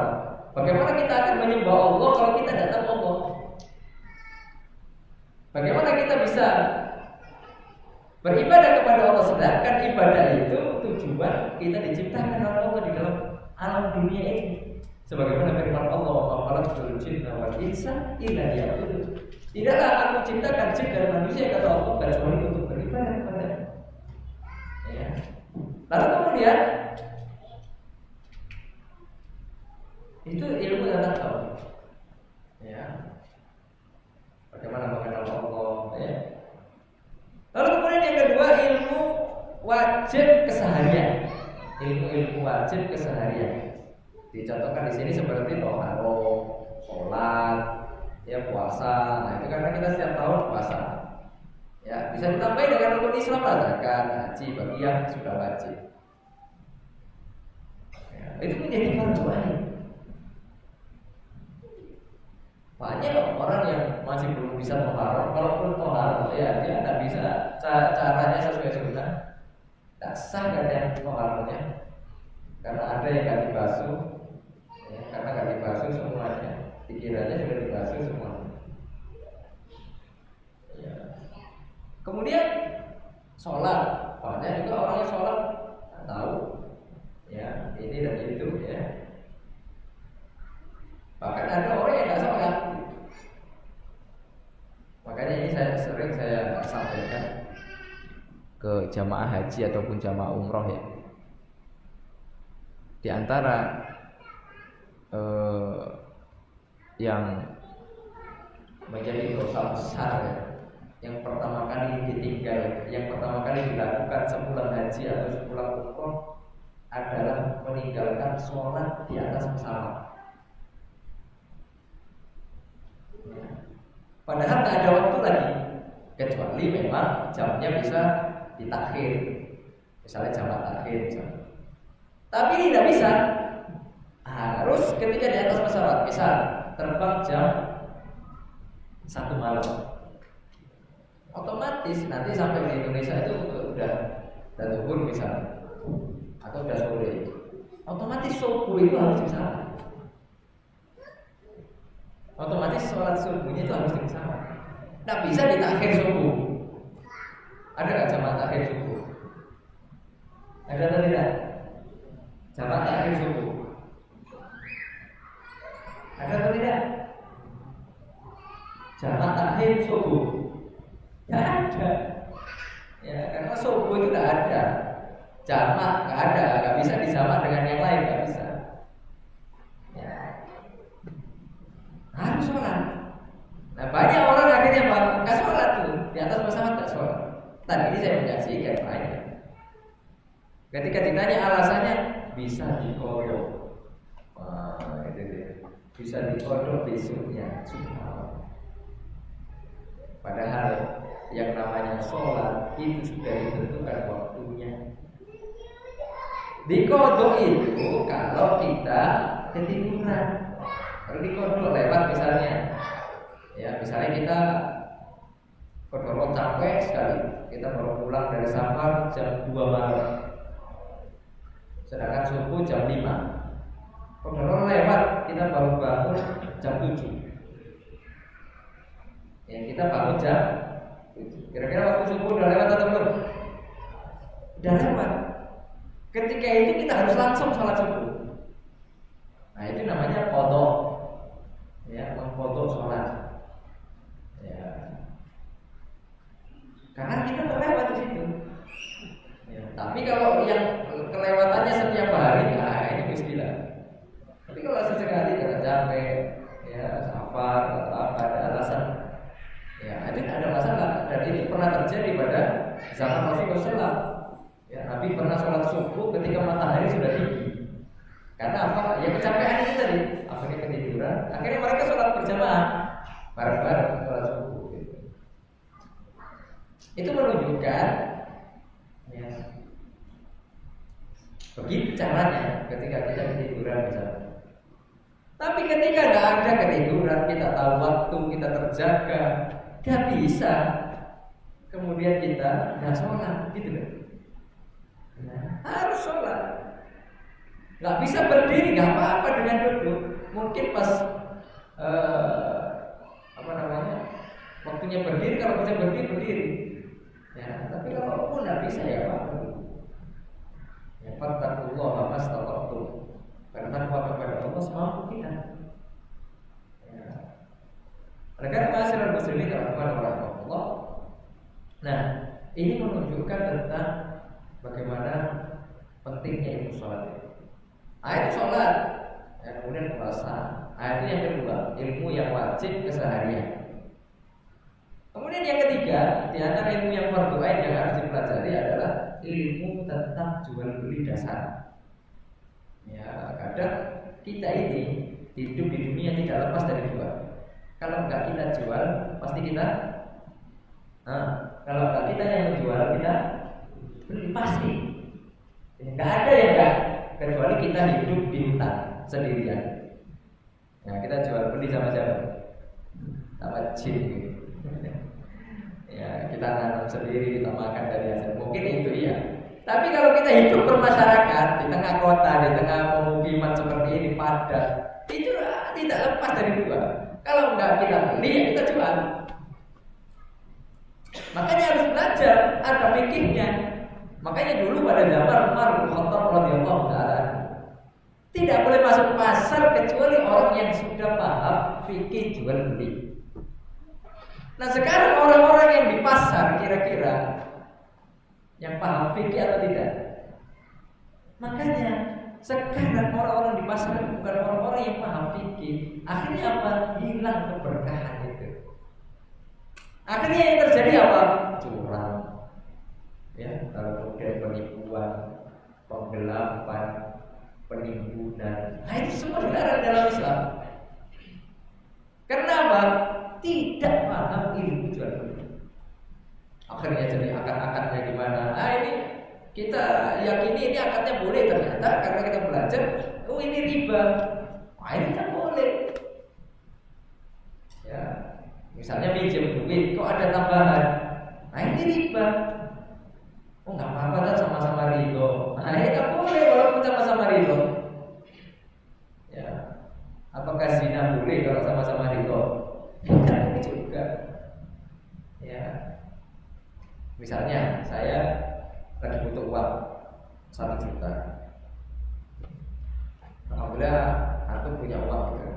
Bagaimana kita akan menyembah Allah kalau kita tidak tahu Allah? Bagaimana kita bisa beribadah kepada Allah sedangkan ibadah itu tujuan kita diciptakan oleh Allah di dalam alam dunia ini. Sebagaimana firman Allah, "Wa khalaqtul jinna wal insa illa liya'budun." Tidaklah aku ciptakan jin dan manusia kata Allah kecuali untuk beribadah kepada. Ya. Lalu kemudian itu ilmu tentang tauhid. Ya. Bagaimana mengenal Allah, ya. Lalu kemudian yang kedua ilmu wajib keseharian. Ilmu wajib keseharian. Dicontohkan di sini seperti taharah, sholat, ya puasa. Nah, itu karena kita setiap tahun puasa. Ya, bisa ditambah dengan rukun Islam lah, zakat, haji bagi yang sudah wajib. Ya, itu menjadi fardu ain. Banyak orang yang masih belum bisa taharah. Kalaupun taharah, ya dia tidak bisa caranya sesuai sunnah. Tak sah kan yang taharahnya, karena ada yang gak dibasuh, ya, karena gak dibasuh semuanya. Pikirannya sudah dibasuh semuanya. Ya. Kemudian sholat, banyak juga orang yang sholat tak tahu, ya ini dan itu, ya. Bahkan ada orang yang nggak sholat. Makanya ini sering saya sampaikan ke jamaah haji ataupun jamaah umroh, ya. Di antara yang menjadi dosa besar, ya, yang pertama kali ditinggal, yang pertama kali dilakukan sepulang haji atau sepulang umroh adalah meninggalkan sholat di atas pesawat. Padahal tak ada waktu lagi, kecuali memang jamnya bisa ditakhir, misalnya jam takhir misalnya. Tapi tidak bisa, harus ketika di atas pesawat, misal terbang jam 1 malam, otomatis nanti sampai di Indonesia itu udah zuhur misalnya, atau udah sore, otomatis subuh itu harus di sana. Otomatis sholat subuhnya itu harus di sana. Tidak bisa ditakhir subuh. Ada nggak jamaah takhir subuh? Ada atau tidak? Jamaah takhir subuh. Ada atau tidak? Jamaah takhir subuh. Tidak ada. Ya, karena subuh itu tidak ada. Jamaah nggak ada, nggak bisa disama dengan yang lain, nggak bisa. Ya. Harus sholat. Nah, banyak orang akhirnya nggak sholat tuh, di atas pesawat nggak sholat. Tadi ini saya menyaksikan banyak. Ketika ditanya alasannya, bisa dikodok. Bisa dikodok besoknya. Padahal yang namanya sholat itu sudah ditentukan waktunya. Dikodok itu kalau kita ketiduran. Kalau dikodok lewat misalnya, ya misalnya kita kodok capek sekali, kita baru pulang dari safar jam 2 malam, sedangkan subuh jam 5. Kodok lewat, kita baru bangun jam 7. Ya kita bangun jam 7. Kira-kira waktu subuh udah lewat atau belum? Udah lewat. Ketika itu kita harus langsung sholat subuh. Nah itu namanya qadha. Ya, mengkodok sholat. Ya. Karena kita terlewat di situ. Ya. Tapi kalau yang kelewatannya setiap hari, nah ini istilah. Tapi kalau sesekali karena capek, ya safar atau apa ada alasan, ya itu tidak ada masalah. Dan ini pernah terjadi pada zaman Rasulullah. Ya, Nabi pernah sholat subuh ketika matahari sudah tinggi. Karena apa? Ya kecapean itu tadi. Akhirnya ketiduran. Akhirnya mereka sholat berjamaah bareng-bareng sholat subuh. Gitu. Itu menunjukkan, ya, begitu caranya ketika kita ketiduran misalnya. Tapi ketika nggak ada ketiduran, kita tahu waktu, kita terjaga, nggak bisa. Kemudian kita nggak sholat, gitu loh. Nah, harus sholat. Nggak bisa berdiri, nggak apa-apa dengan duduk. Mungkin pas waktunya waktunya berdiri, kalau bisa berdiri berdiri. Ya, tapi kalau pun tidak bisa ya Pak. Ya fattaqullaha mastata'tum. Karena takwa kepada Allah semampu kita. Ya. Oleh karena masyarakat muslimin rahimahullah. Nah, ini menunjukkan tentang bagaimana pentingnya ilmu sholat. Ayat sholat, kemudian puasa. Ayat yang kedua, ilmu yang wajib keseharian. Kemudian yang ketiga, di antara ilmu yang fardhu ain yang harus dipelajari adalah ilmu tentang jual beli dasar. Ya, kadang kita ini hidup di dunia tidak lepas dari jual. Kalau enggak kita jual, pasti kita. Kalau enggak kita yang menjual, kita beli pasti. Enggak ada yang enggak, kecuali kita hidup di hutan sendirian. Ya, kita jual beli sama siapa? Sama jin. Ya, kita tanam sendiri, kita makan dari hasil. Mungkin itu ya. Tapi kalau kita hidup bermasyarakat di tengah kota, di tengah pemukiman seperti ini padat, itu tidak lepas dari dua. Kalau enggak kita beli, ya kita jual. Makanya harus belajar, ada fikihnya. Makanya dulu pada zaman Umar bin Khattab radhiyallahu taala tidak boleh masuk pasar kecuali orang yang sudah paham fikih jual beli. Nah sekarang orang-orang yang di pasar kira-kira yang paham fikih atau tidak? Makanya sekarang orang-orang di pasar bukan orang-orang yang paham fikih. Akhirnya apa? Hilang keberkahan itu. Akhirnya yang terjadi apa? Curang. Ya, kemudian penipuan, penggelapan, penimbunan. Nah itu semua dilarang dalam Islam. Karena apa? Tidak paham ilmu jual beli. Akhirnya jadi akad-akadnya gimana? Nah ini kita yakini ini akadnya boleh ternyata karena kita belajar. Oh ini riba. Wah ini tak boleh. Ya, misalnya pinjam duit, kok ada tambahan? Nah ini riba. Oh nggak apa-apa kan sama-sama ridho. Nah ini tak boleh walaupun sama-sama ridho. Ya, apakah zina boleh kalau sama-sama ridho? Tidak boleh juga. Ya, misalnya saya lagi butuh uang 1 juta. Alhamdulillah aku punya uang gitu.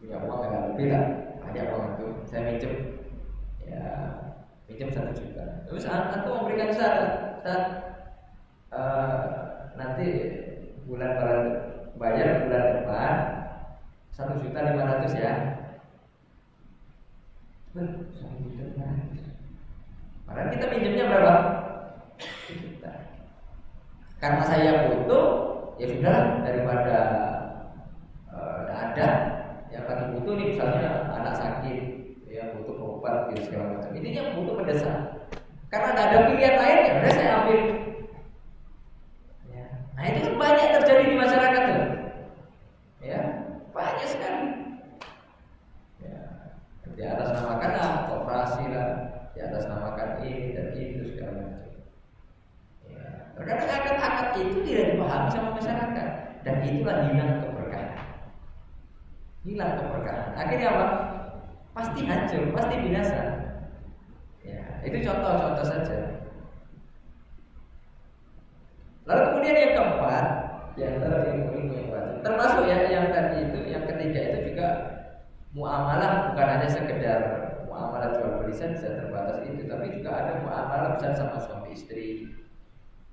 Punya uang agak lebih lah. Ada uang itu saya minjem. Ya, minjem 1 juta. Terus aku memberikan syarat nanti bayar bulan depan 1.500.000 ya. 1.500.000. Padahal kita minjemnya berapa? 1 juta. Karena saya butuh, ya sudah daripada tidak ada yang lagi butuh nih misalnya anak sakit, ya butuh obat gitu segala macam. Intinya butuh mendesak. Karena tidak ada pilihan lain, ya udah saya ambil. Ya. Nah itu kan banyak terjadi di masyarakat tuh. Ya, banyak sekali. Ya, di atas namakan koperasi lah, di atas namakan ini dan itu segala macam. Ya, terkadang akad-akad itu tidak dipahami sama masyarakat dan itulah hilang keberkahan. Hilang keberkahan. Akhirnya apa? Pasti hancur, pasti binasa. Ya, itu contoh-contoh saja. Lalu kemudian yang keempat, yang ilmu yang wajib, termasuk ya yang tadi itu, yang ketiga itu juga muamalah, bukan hanya sekedar muamalah jual beli saja terbatas itu, tapi juga ada muamalah misalnya sama suami istri.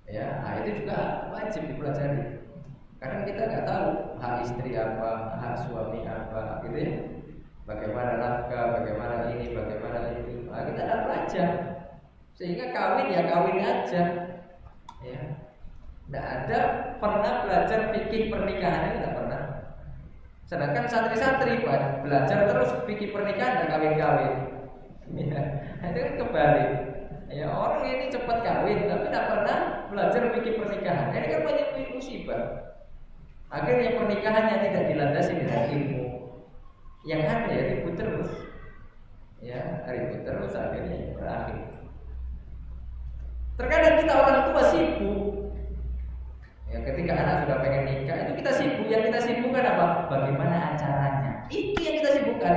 Ya, nah itu juga wajib dipelajari. Karena kita nggak tahu hak istri apa, hak suami apa, gitu ya. Bagaimana nafkah, bagaimana ini, bagaimana itu. Nah, kita akan belajar. Sehingga kawin ya kawin aja. Ya. Tidak ada pernah belajar fikih pernikahan itu tidak pernah. Sedangkan santri-santri belajar terus fikih pernikahan dan kawin-kawin. Ya. Itu kan kebalik. Ya orang ini cepat kawin tapi tidak pernah belajar fikih pernikahan. Ini kan banyak musibah. Akhirnya pernikahannya tidak dilandasi dengan ilmu. Yang ada ya ribut terus. Ya, ribut terus akhirnya berakhir. Terkadang kita orang tua sibuk. Ya, ketika anak sudah pengen nikah, itu kita sibuk. Yang kita sibukkan apa? Bagaimana acaranya? Itu yang kita sibukkan.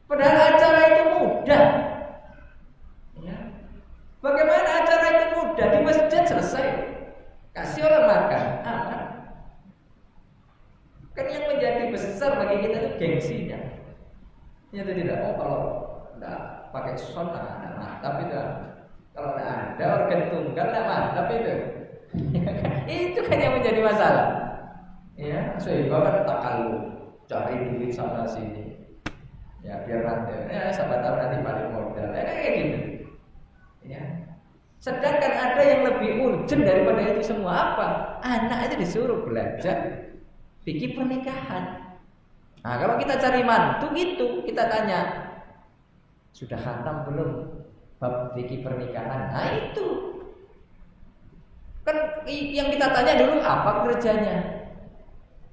Padahal acara itu mudah. kalau enggak pakai son enggak mantap itu. Kalau enggak ada organ tunggal enggak mantap itu. Itu kan yang menjadi masalah. Ya, sehingga kan takalluf, cari duit sana sini. Ya biar nanti, ya siapa tahu nanti balik modal, kayak gitu. Ya. Sedangkan ada yang lebih urgent daripada itu semua apa? Anak itu disuruh belajar fikih pernikahan. Nah kalau kita cari mantu gitu, kita tanya sudah khatam belum bab fikih pernikahan? Nah itu kan yang kita tanya dulu apa kerjanya?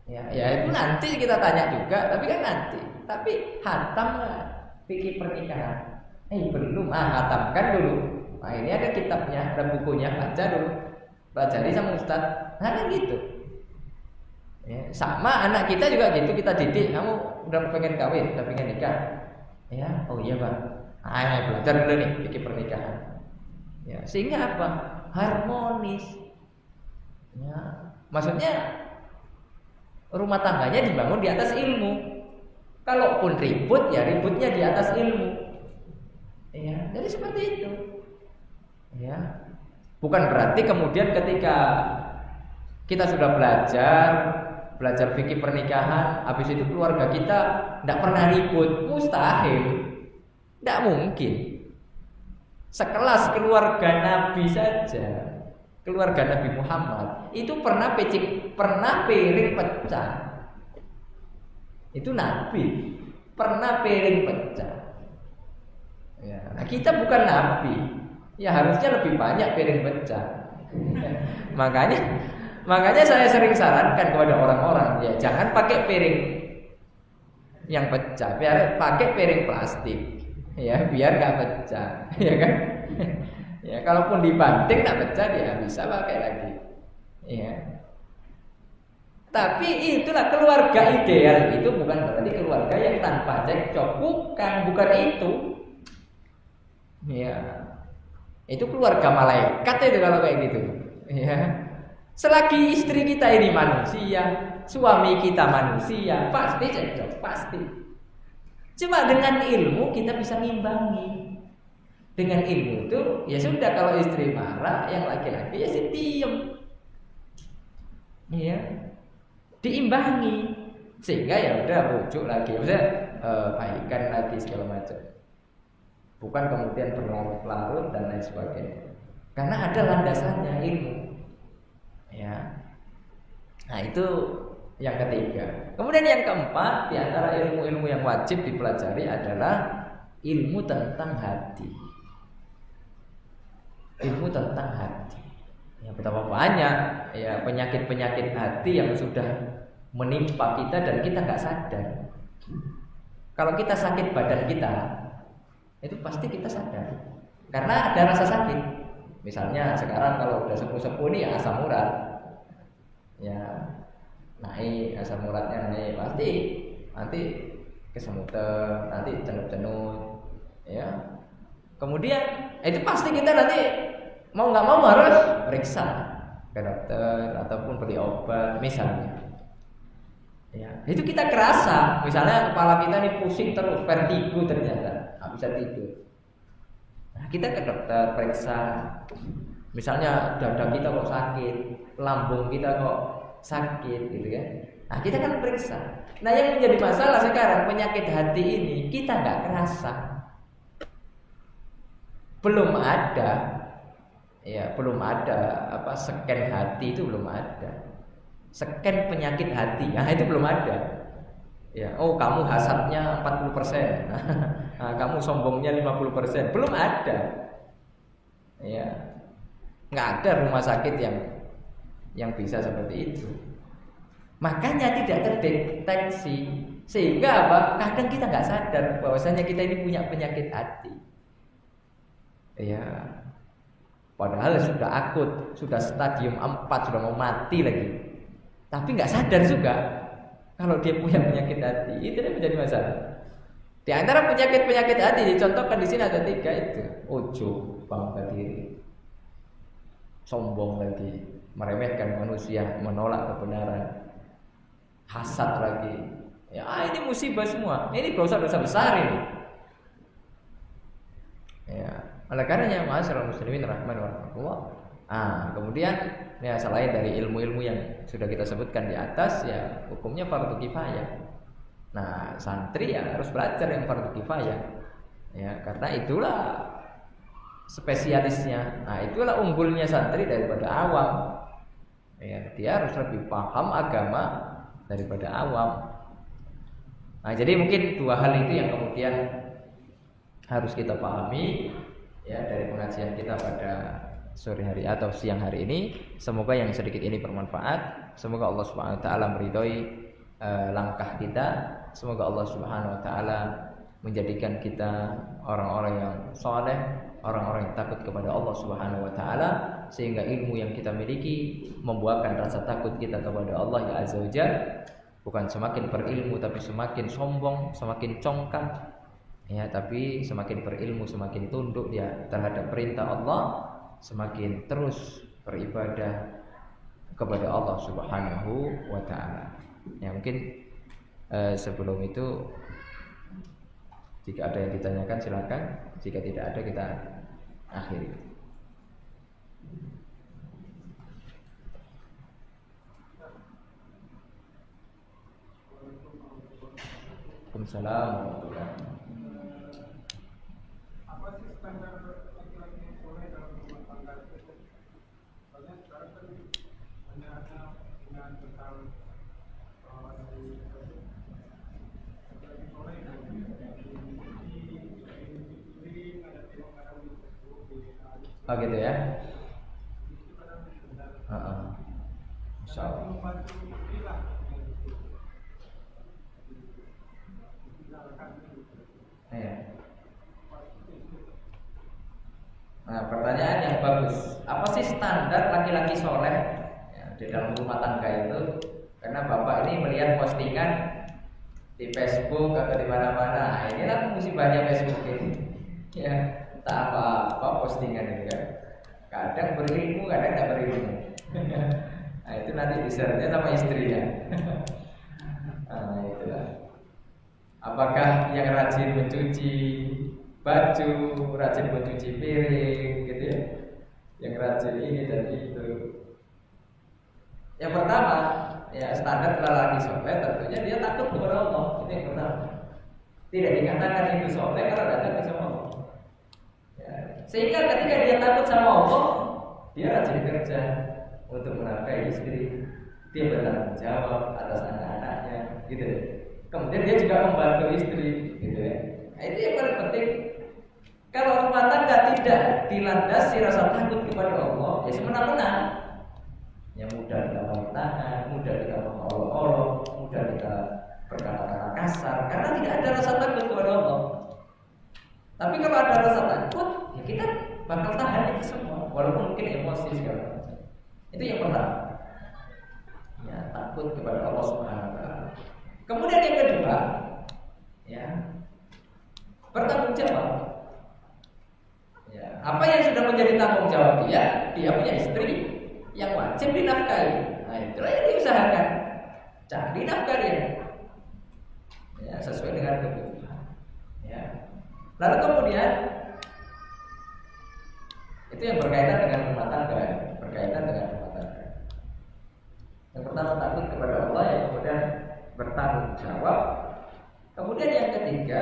Ya itu nanti kita tanya juga, tapi kan nanti. Tapi hatam nggak fikih pernikahan? Belum. Hatamkan dulu. Nah ini ada kitabnya, ada bukunya, baca dulu. Pelajari sama ustaz. Nah kan gitu. Ya, sama anak kita juga gitu, kita didik. Kamu udah pengen kawin, udah pengen nikah. Ya, oh iya bang. Belajar dulu nih fikih pernikahan. Ya, sehingga apa? Harmonis. Ya, maksudnya rumah tangganya dibangun di atas ilmu. Kalaupun ribut, ya ributnya di atas ilmu. Ya, jadi seperti itu. Ya, bukan berarti kemudian ketika kita sudah belajar fikih pernikahan, habis itu keluarga kita tidak pernah ribut, mustahil, tidak mungkin. Sekelas keluarga Nabi saja, keluarga Nabi Muhammad itu pernah piring pecah. Itu Nabi pernah piring pecah. Ya, nah kita bukan Nabi, ya harusnya lebih banyak piring pecah. Makanya saya sering sarankan kepada orang-orang, ya jangan pakai piring yang pecah, biar pakai piring plastik, ya biar nggak pecah, ya kan? Ya kalaupun dibanting nggak pecah, dia bisa pakai lagi, ya. Tapi itulah keluarga ideal, itu bukan berarti keluarga yang tanpa cekcok, bukan itu. Ya, itu keluarga malaikat itu kalau kayak gitu. Ya, selagi istri kita ini manusia, suami kita manusia, pasti cekcok, pasti. Cuma dengan ilmu kita bisa ngimbangi. Dengan ilmu itu, ya sudah kalau istri marah, yang laki-laki ya sih diem. Iya. Diimbangi sehingga ya udah rujuk lagi, maksudnya baikkan lagi segala macam, bukan kemudian berlarut-larut dan lain sebagainya, karena ada landasannya ilmu, ya. Nah itu yang ketiga. Kemudian yang keempat, di antara ilmu-ilmu yang wajib dipelajari adalah ilmu tentang hati. Ilmu tentang hati. Ya betapa banyak ya penyakit-penyakit hati yang sudah menimpa kita dan kita nggak sadar. Kalau kita sakit badan kita, itu pasti kita sadar. Karena ada rasa sakit. Misalnya sekarang kalau udah sepuh-sepuh nih ya asam urat, ya naik, asam uratnya naik, pasti nanti kesemutan, nanti cenut-cenut, ya. Kemudian itu pasti kita nanti mau nggak mau harus periksa ke dokter ataupun beli obat misalnya. Ya, itu kita kerasa. Misalnya kepala kita nih pusing terus, vertigo ternyata, nggak bisa tidur. Nah, kita ke dokter periksa. Misalnya dada kita kok sakit, lambung kita kok sakit, gitu kan? Nah, kita kan periksa. Nah, yang menjadi masalah sekarang penyakit hati ini kita nggak kerasa. Belum ada. Ya, belum ada scan hati itu belum ada. Scan penyakit hati, nah itu belum ada. Ya, oh kamu hasadnya 40%. Nah, kamu sombongnya 50%. Belum ada. Ya. Nggak ada rumah sakit yang bisa seperti itu. Makanya tidak terdeteksi. Sehingga kadang kita nggak sadar bahwasanya kita ini punya penyakit hati. Ya. Padahal sudah akut, sudah stadium 4, sudah mau mati lagi. Tapi nggak sadar juga kalau dia punya penyakit hati. Itu yang menjadi masalah. Di antara penyakit-penyakit hati dicontohkan di sini ada 3 itu. Ujub, bangga diri, sombong lagi, meremehkan manusia, menolak kebenaran, hasad lagi. Ya, ini musibah semua. Ini dosa-dosa besar ini. Oleh karenanya ma'asyiral muslimin rahimani wa rahimakumullah. Kemudian ya selain dari ilmu-ilmu yang sudah kita sebutkan di atas ya hukumnya fardu kifayah. Nah, santri ya harus belajar yang fardu kifayah. Ya, karena itulah spesialisnya. Nah, itulah unggulnya santri daripada awam. Ya, dia harus lebih paham agama daripada awam. Nah, jadi mungkin dua hal itu yang kemudian harus kita pahami ya dari pengajian kita pada sore hari atau siang hari ini. Semoga yang sedikit ini bermanfaat. Semoga Allah Subhanahu wa taala meridhoi langkah kita. Semoga Allah Subhanahu wa taala menjadikan kita orang-orang yang saleh, orang-orang yang takut kepada Allah Subhanahu wa taala, sehingga ilmu yang kita miliki membuahkan rasa takut kita kepada Allah ya Azza wa Jalla. Bukan semakin berilmu tapi semakin sombong, semakin congkak. Ya, tapi semakin berilmu semakin tunduk dia terhadap perintah Allah, semakin terus beribadah kepada Allah Subhanahu wa taala. Ya, mungkin sebelum itu jika ada yang ditanyakan silakan, jika tidak ada kita akhiri. Waalaikumsalam warahmatullahi wabarakatuh. Apa sih standar laki-laki yang soleh dalam rumah tangga itu? Soalnya sekarang kan banyaknya penggunaan tentang laki-laki soleh yang ada tengok kadang di Facebook di gitu ya. itu kadang benar. Insya Allah. Membantu istri lah yang itu. Ditinggalkan itu. Iya. Nah, pertanyaan yang bagus. Apa sih standar laki-laki soleh ya, di dalam rumah tangga itu? Karena bapak ini melihat postingan di Facebook atau di mana-mana. Nah, inilah musibahnya Facebook ini. Ya, tak apa postingan ini kan. Kadang berilmu, kadang tidak berilmu. Nah, itu nanti diserahnya sama istrinya. Nah, itulah. Apakah yang rajin mencuci baju, rajin mencuci piring, gitu ya, yang rajin ini dan itu. Yang pertama, ya standar lelaki soleh tentunya dia takut kepada Allah. Itu yang pertama. Tidak dikatakan itu soleh kalau datang sama Allah. Ya. Sehingga ketika dia takut sama Allah, dia rajin kerja untuk menafkahi istri, dia bertanggung jawab atas anak-anaknya, gitu ya. Kemudian dia juga membantu istri, gitu ya. Nah, itu yang paling penting. Kalau rumah tangga tidak dilandasi rasa takut kepada Allah, ya semena-mena. Yang mudah kita tangan, mudah kita mengolok-olok, mudah kita berkata-kata kasar, karena tidak ada rasa takut kepada Allah. Tapi kalau ada rasa takut, ya kita bakal tahan itu semua, walaupun mungkin emosi segala macam. Itu yang pertama. Ya, takut kepada Allah Subhanahu wa taala. Kemudian yang kedua, ya, bertanggung jawab. Ya, apa yang sudah menjadi tanggung jawab dia punya istri yang wajib dinafkahi. Nah, itulah yang diusahakan. Cari nafkah dia, ya, sesuai dengan kebutuhan. Ya. Lalu kemudian itu yang berkaitan dengan rumah tangga, berkaitan dengan rumah tangga. Yang pertama takut kepada Allah, yang kemudian bertanggung jawab. Kemudian yang ketiga,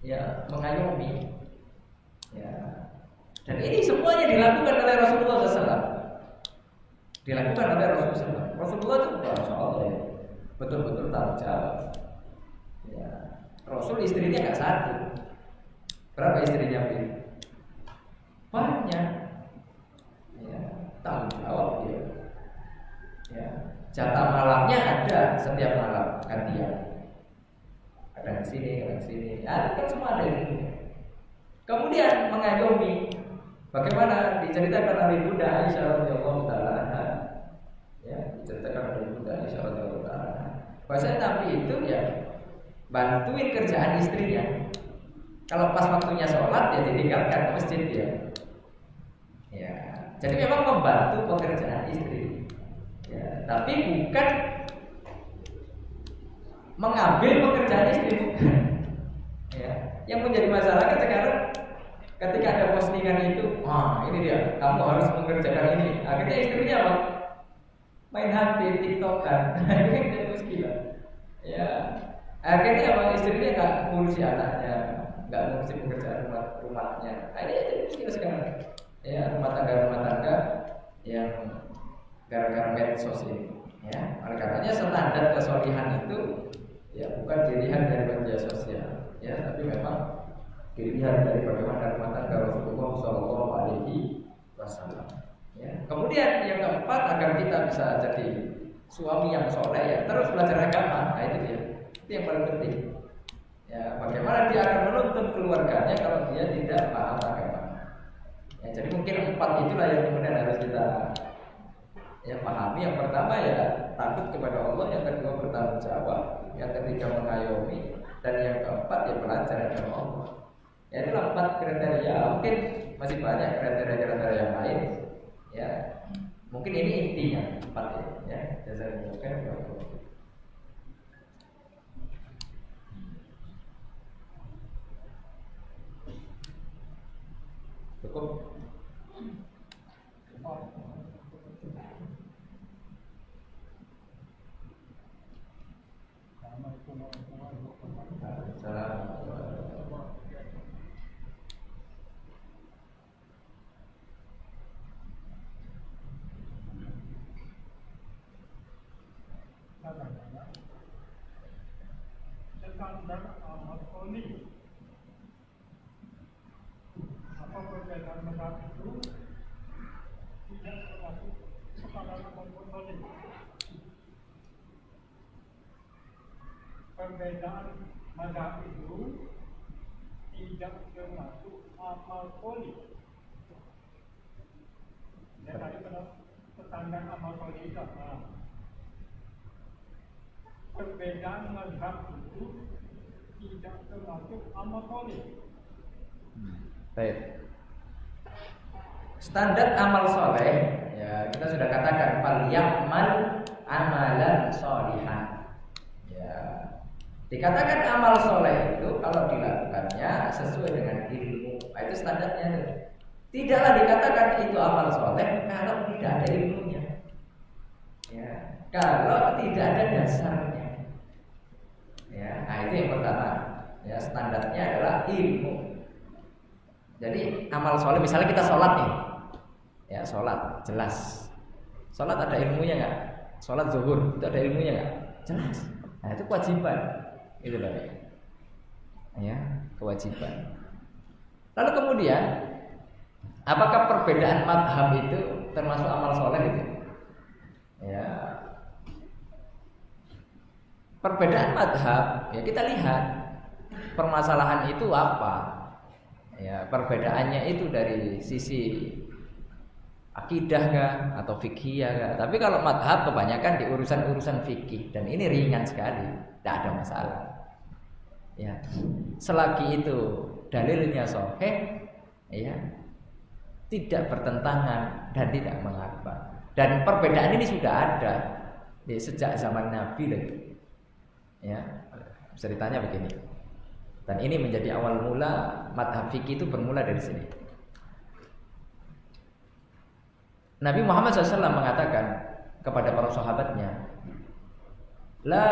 ya, mengayomi. Ya. Dan ini semuanya dilakukan oleh Rasulullah SAW. Dilakukan oleh Rasulullah. Rasulullah itu Masya Allah ya, betul-betul tanggung jawab. Ya. Rasul istrinya nggak satu. Berapa istrinya? Banyak. Ya, tanggung jawab dia. Ya. Jatah malamnya ada setiap malam gantian. Kadang sini, kadang sini. Ada kan semua ada ini. Kemudian mengayomi. Bagaimana diceritakan oleh Bunda Aisyah radhiyallahu taala anha. Ya, diceritakan oleh Bunda Aisyah radhiyallahu taala anha. Bahwa Nabi itu ya bantuin kerjaan istrinya. Kalau pas waktunya sholat ya ditinggalkan ke masjid ya. Ya, jadi memang membantu pekerjaan istri. Ya, tapi bukan mengambil pekerjaan istri, bukan. Ya, yang menjadi masalah kan sekarang Ketika ada postingan itu, wah ini dia, kamu harus mengerjakan ini. Akhirnya istrinya apa? Main HP, TikTokan. Ini muskilah. Ya, akhirnya apa? Istrinya nggak ngurusi anaknya, nggak ngurusi pekerjaan rumahnya. Akhirnya jadi muskilah sekarang. Ya, rumah tangga yang gara-gara medsos ini. Ya, oleh karenanya standar kesolihan itu ya bukan dilihat dari media sosial, ya, tapi memang dilihat dari bagaimana rumah tangga Rasulullah Shallallahu Alaihi Wasallam. Ya. Kemudian yang keempat, agar kita bisa jadi suami yang soleh, ya terus belajar agama. Nah, itu dia, itu yang paling penting. Ya, bagaimana dia akan menuntun keluarganya kalau dia tidak paham agama. Ya, jadi mungkin empat itulah yang kemudian harus kita ya pahami. Yang pertama ya takut kepada Allah, yang kedua bertanggung jawab, yang ketiga mengayomi, dan yang keempat ya belajar agama Allah. Ya itulah 4 kriteria. Mungkin masih banyak kriteria-kriteria yang lain. Ya, mungkin ini intinya 4 ya. Jazakumullah. Cukup. Standar Al-Masoni. Apa perbedaan mazhab itu tidak termasuk standar Al-Masoni. Perbedaan mazhab itu tidak termasuk amal soleh. Dan tadi standar amal soleh itu apa? Perbedaan mazhab itu tidak termasuk amal soleh. Baik. Standar amal soleh, ya kita sudah katakan fal ya'mal amalan sholihan. Ya, dikatakan amal soleh itu kalau dilakukannya sesuai dengan ilmu. Nah, itu standarnya. Tidaklah dikatakan itu amal soleh kalau tidak ada ilmunya. Ya, kalau tidak ada dasarnya. Ya, nah itu yang pertama. Ya, standarnya adalah ilmu. Jadi amal soleh, misalnya kita sholat nih, ya sholat jelas. Sholat ada ilmunya nggak? Sholat zuhur itu ada ilmunya nggak? Jelas. Nah itu kewajiban, itu loh. Ya, kewajiban. Lalu kemudian, apakah perbedaan madhab itu termasuk amal soleh gitu? Ya, perbedaan madhab, ya kita lihat permasalahan itu apa. Ya, perbedaannya itu dari sisi akidah kah atau fikih kah? Tapi kalau madhab kebanyakan di urusan-urusan fikih dan ini ringan sekali, tidak ada masalah. Ya, selagi itu dalilnya sahih, ya tidak bertentangan dan tidak mengapa. Dan perbedaan ini sudah ada ya, sejak zaman Nabi lagi. Ya, ceritanya begini. Dan ini menjadi awal mula madhab fikih itu bermula dari sini. Nabi Muhammad SAW mengatakan kepada para sahabatnya, la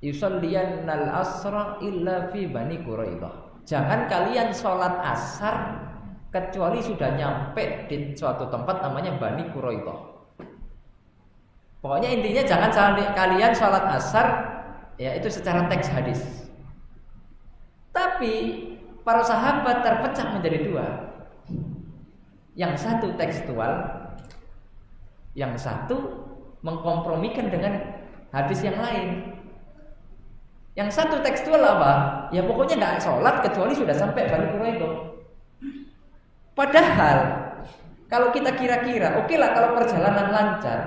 yusalliyannal asra illa fi Bani Quraidah. Jangan kalian sholat asar kecuali sudah nyampe di suatu tempat namanya Bani Quraidah. Pokoknya intinya jangan kalian sholat asar ya itu secara teks hadis. Tapi para sahabat terpecah menjadi 2. Yang satu tekstual, yang satu mengkompromikan dengan hadis yang lain. Yang satu tekstual apa? Ya pokoknya nggak sholat kecuali sudah sampai Bani Quraidah. Padahal kalau kita kira-kira, oke lah kalau perjalanan lancar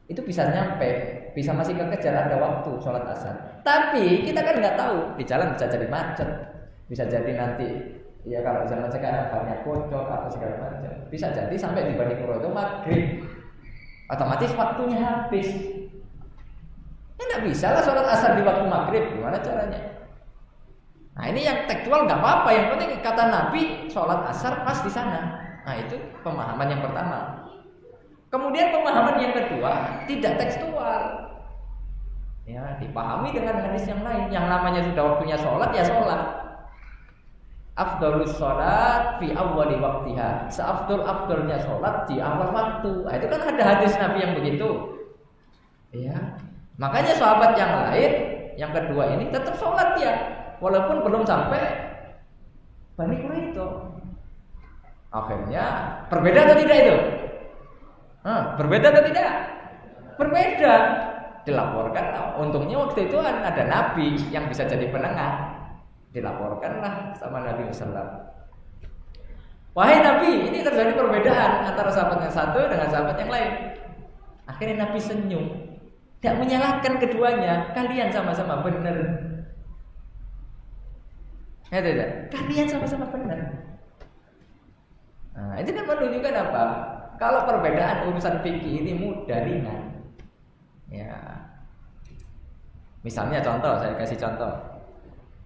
itu bisa nyampe, bisa masih kekejar ada waktu sholat asar. Tapi kita kan nggak tahu di jalan bisa jadi macet, bisa jadi nanti ya kalau zaman sekarang banyak bocor atau segala macam, bisa jadi sampai di Bani Quraidah maghrib, otomatis waktunya habis. Ya nggak bisa lah sholat asar di waktu maghrib, gimana caranya? Nah ini yang tekstual nggak apa-apa, yang penting kata Nabi sholat asar pas di sana. Nah itu pemahaman yang pertama. Kemudian pemahaman yang kedua tidak tekstual, ya dipahami dengan hadis yang lain. Yang namanya sudah waktunya sholat ya sholat. Afdhalus sholat fi awwali waqtiha. Seafdol-afdolnya sholat di awal waktu. Nah, itu kan ada hadis Nabi yang begitu. Ya, makanya sahabat yang lain, yang kedua ini tetap sholat ya, walaupun belum sampai Bani Quraidah. Akhirnya berbeda atau tidak itu? Berbeda atau tidak? Berbeda. Dilaporkan. Untungnya waktu itu ada Nabi yang bisa jadi penengah. Dilaporkanlah sama Nabi Sallam. Wahai Nabi, ini terjadi perbedaan antara sahabat yang satu dengan sahabat yang lain. Akhirnya Nabi senyum, tidak menyalahkan keduanya. Kalian sama-sama benar. Ya tidak? Kalian sama-sama benar. Nah, itu kan menunjukkan apa? Kalau perbedaan urusan fikih ini mudah ringan. Ya. Misalnya contoh, saya kasih contoh.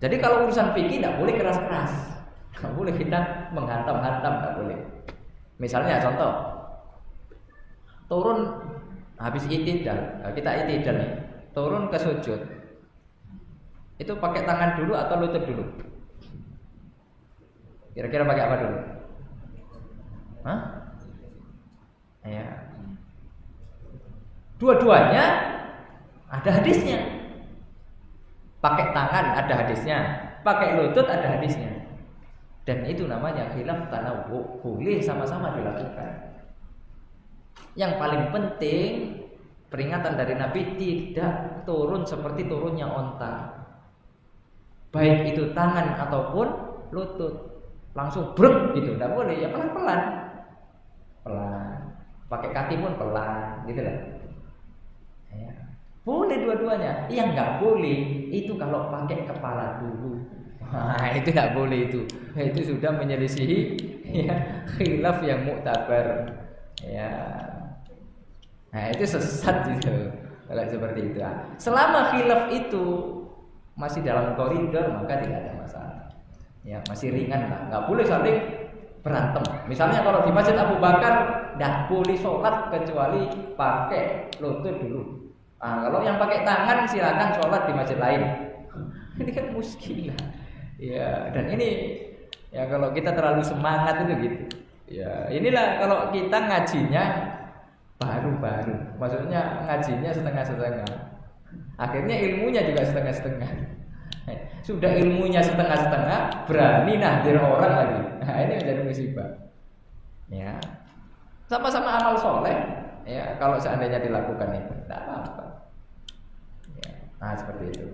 Jadi kalau urusan fikih tidak boleh keras-keras. Tidak boleh kita menghantam-hantam, tidak boleh. Misalnya contoh. Turun habis itidal, kita itidal nih. Turun ke sujud. Itu pakai tangan dulu atau lutut dulu? Kira-kira pakai apa dulu? Hah? Ya. Dua-duanya ada hadisnya. Pakai tangan ada hadisnya, pakai lutut ada hadisnya. Dan itu namanya khilaf tanawwu, boleh sama-sama dilakukan. Yang paling penting peringatan dari Nabi tidak turun seperti turunnya onta. Baik itu tangan ataupun lutut. Langsung brek gitu, tidak boleh, ya pelan-pelan. Pelan. Pakai kaki pun pelan, gitu lah. Ya. Boleh dua-duanya. Yang nggak boleh itu kalau pakai kepala dulu. Nah, itu nggak boleh itu. Itu sudah menyelisihi ya, khilaf yang muktabar. Ya. Nah, itu sesat gitu. Kalau seperti itu. Selama khilaf itu masih dalam koridor maka tidak ada masalah. Ya, masih ringan lah. Nggak boleh saling berantem. Misalnya kalau di Masjid Abu Bakar tidak boleh sholat kecuali pakai lutut dulu. Nah, kalau yang pakai tangan silakan sholat di masjid lain. Ini kan muskilah. Ya, dan ini ya kalau kita terlalu semangat itu gitu. Ya, inilah kalau kita ngajinya baru-baru. Maksudnya ngajinya setengah-setengah. Akhirnya ilmunya juga setengah-setengah. Sudah ilmunya setengah-setengah, berani nahdir orang lagi. Nah, ini menjadi musibah. Ya. Sama-sama amal soleh. Ya, kalau seandainya dilakukan itu, tidak apa-apa. Ya. Nah, seperti itu.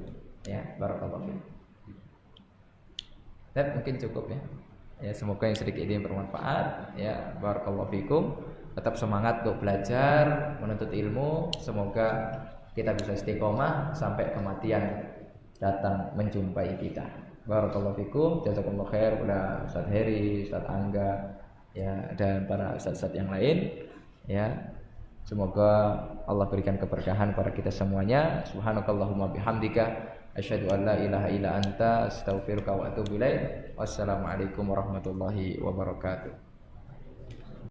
Ya, barakallahu fiik. Dan mungkin cukup ya. Ya, semoga yang sedikit ini bermanfaat. Ya, barakallahu fiikum. Tetap semangat untuk belajar, menuntut ilmu. Semoga kita bisa istiqomah sampai kematian datang menjumpai kita. Barakallahu fikum, jazakumullah khair kepada Ustaz Heri, Ustaz Angga, ya, dan para ustaz-ustaz yang lain. Ya, semoga Allah berikan keberkahan kepada kita semuanya. Subhanakallahumma bihamdika asyhadu an la ilaha illa anta astaghfiruka wa atubu ilaik. Wassalamualaikum warahmatullahi wabarakatuh.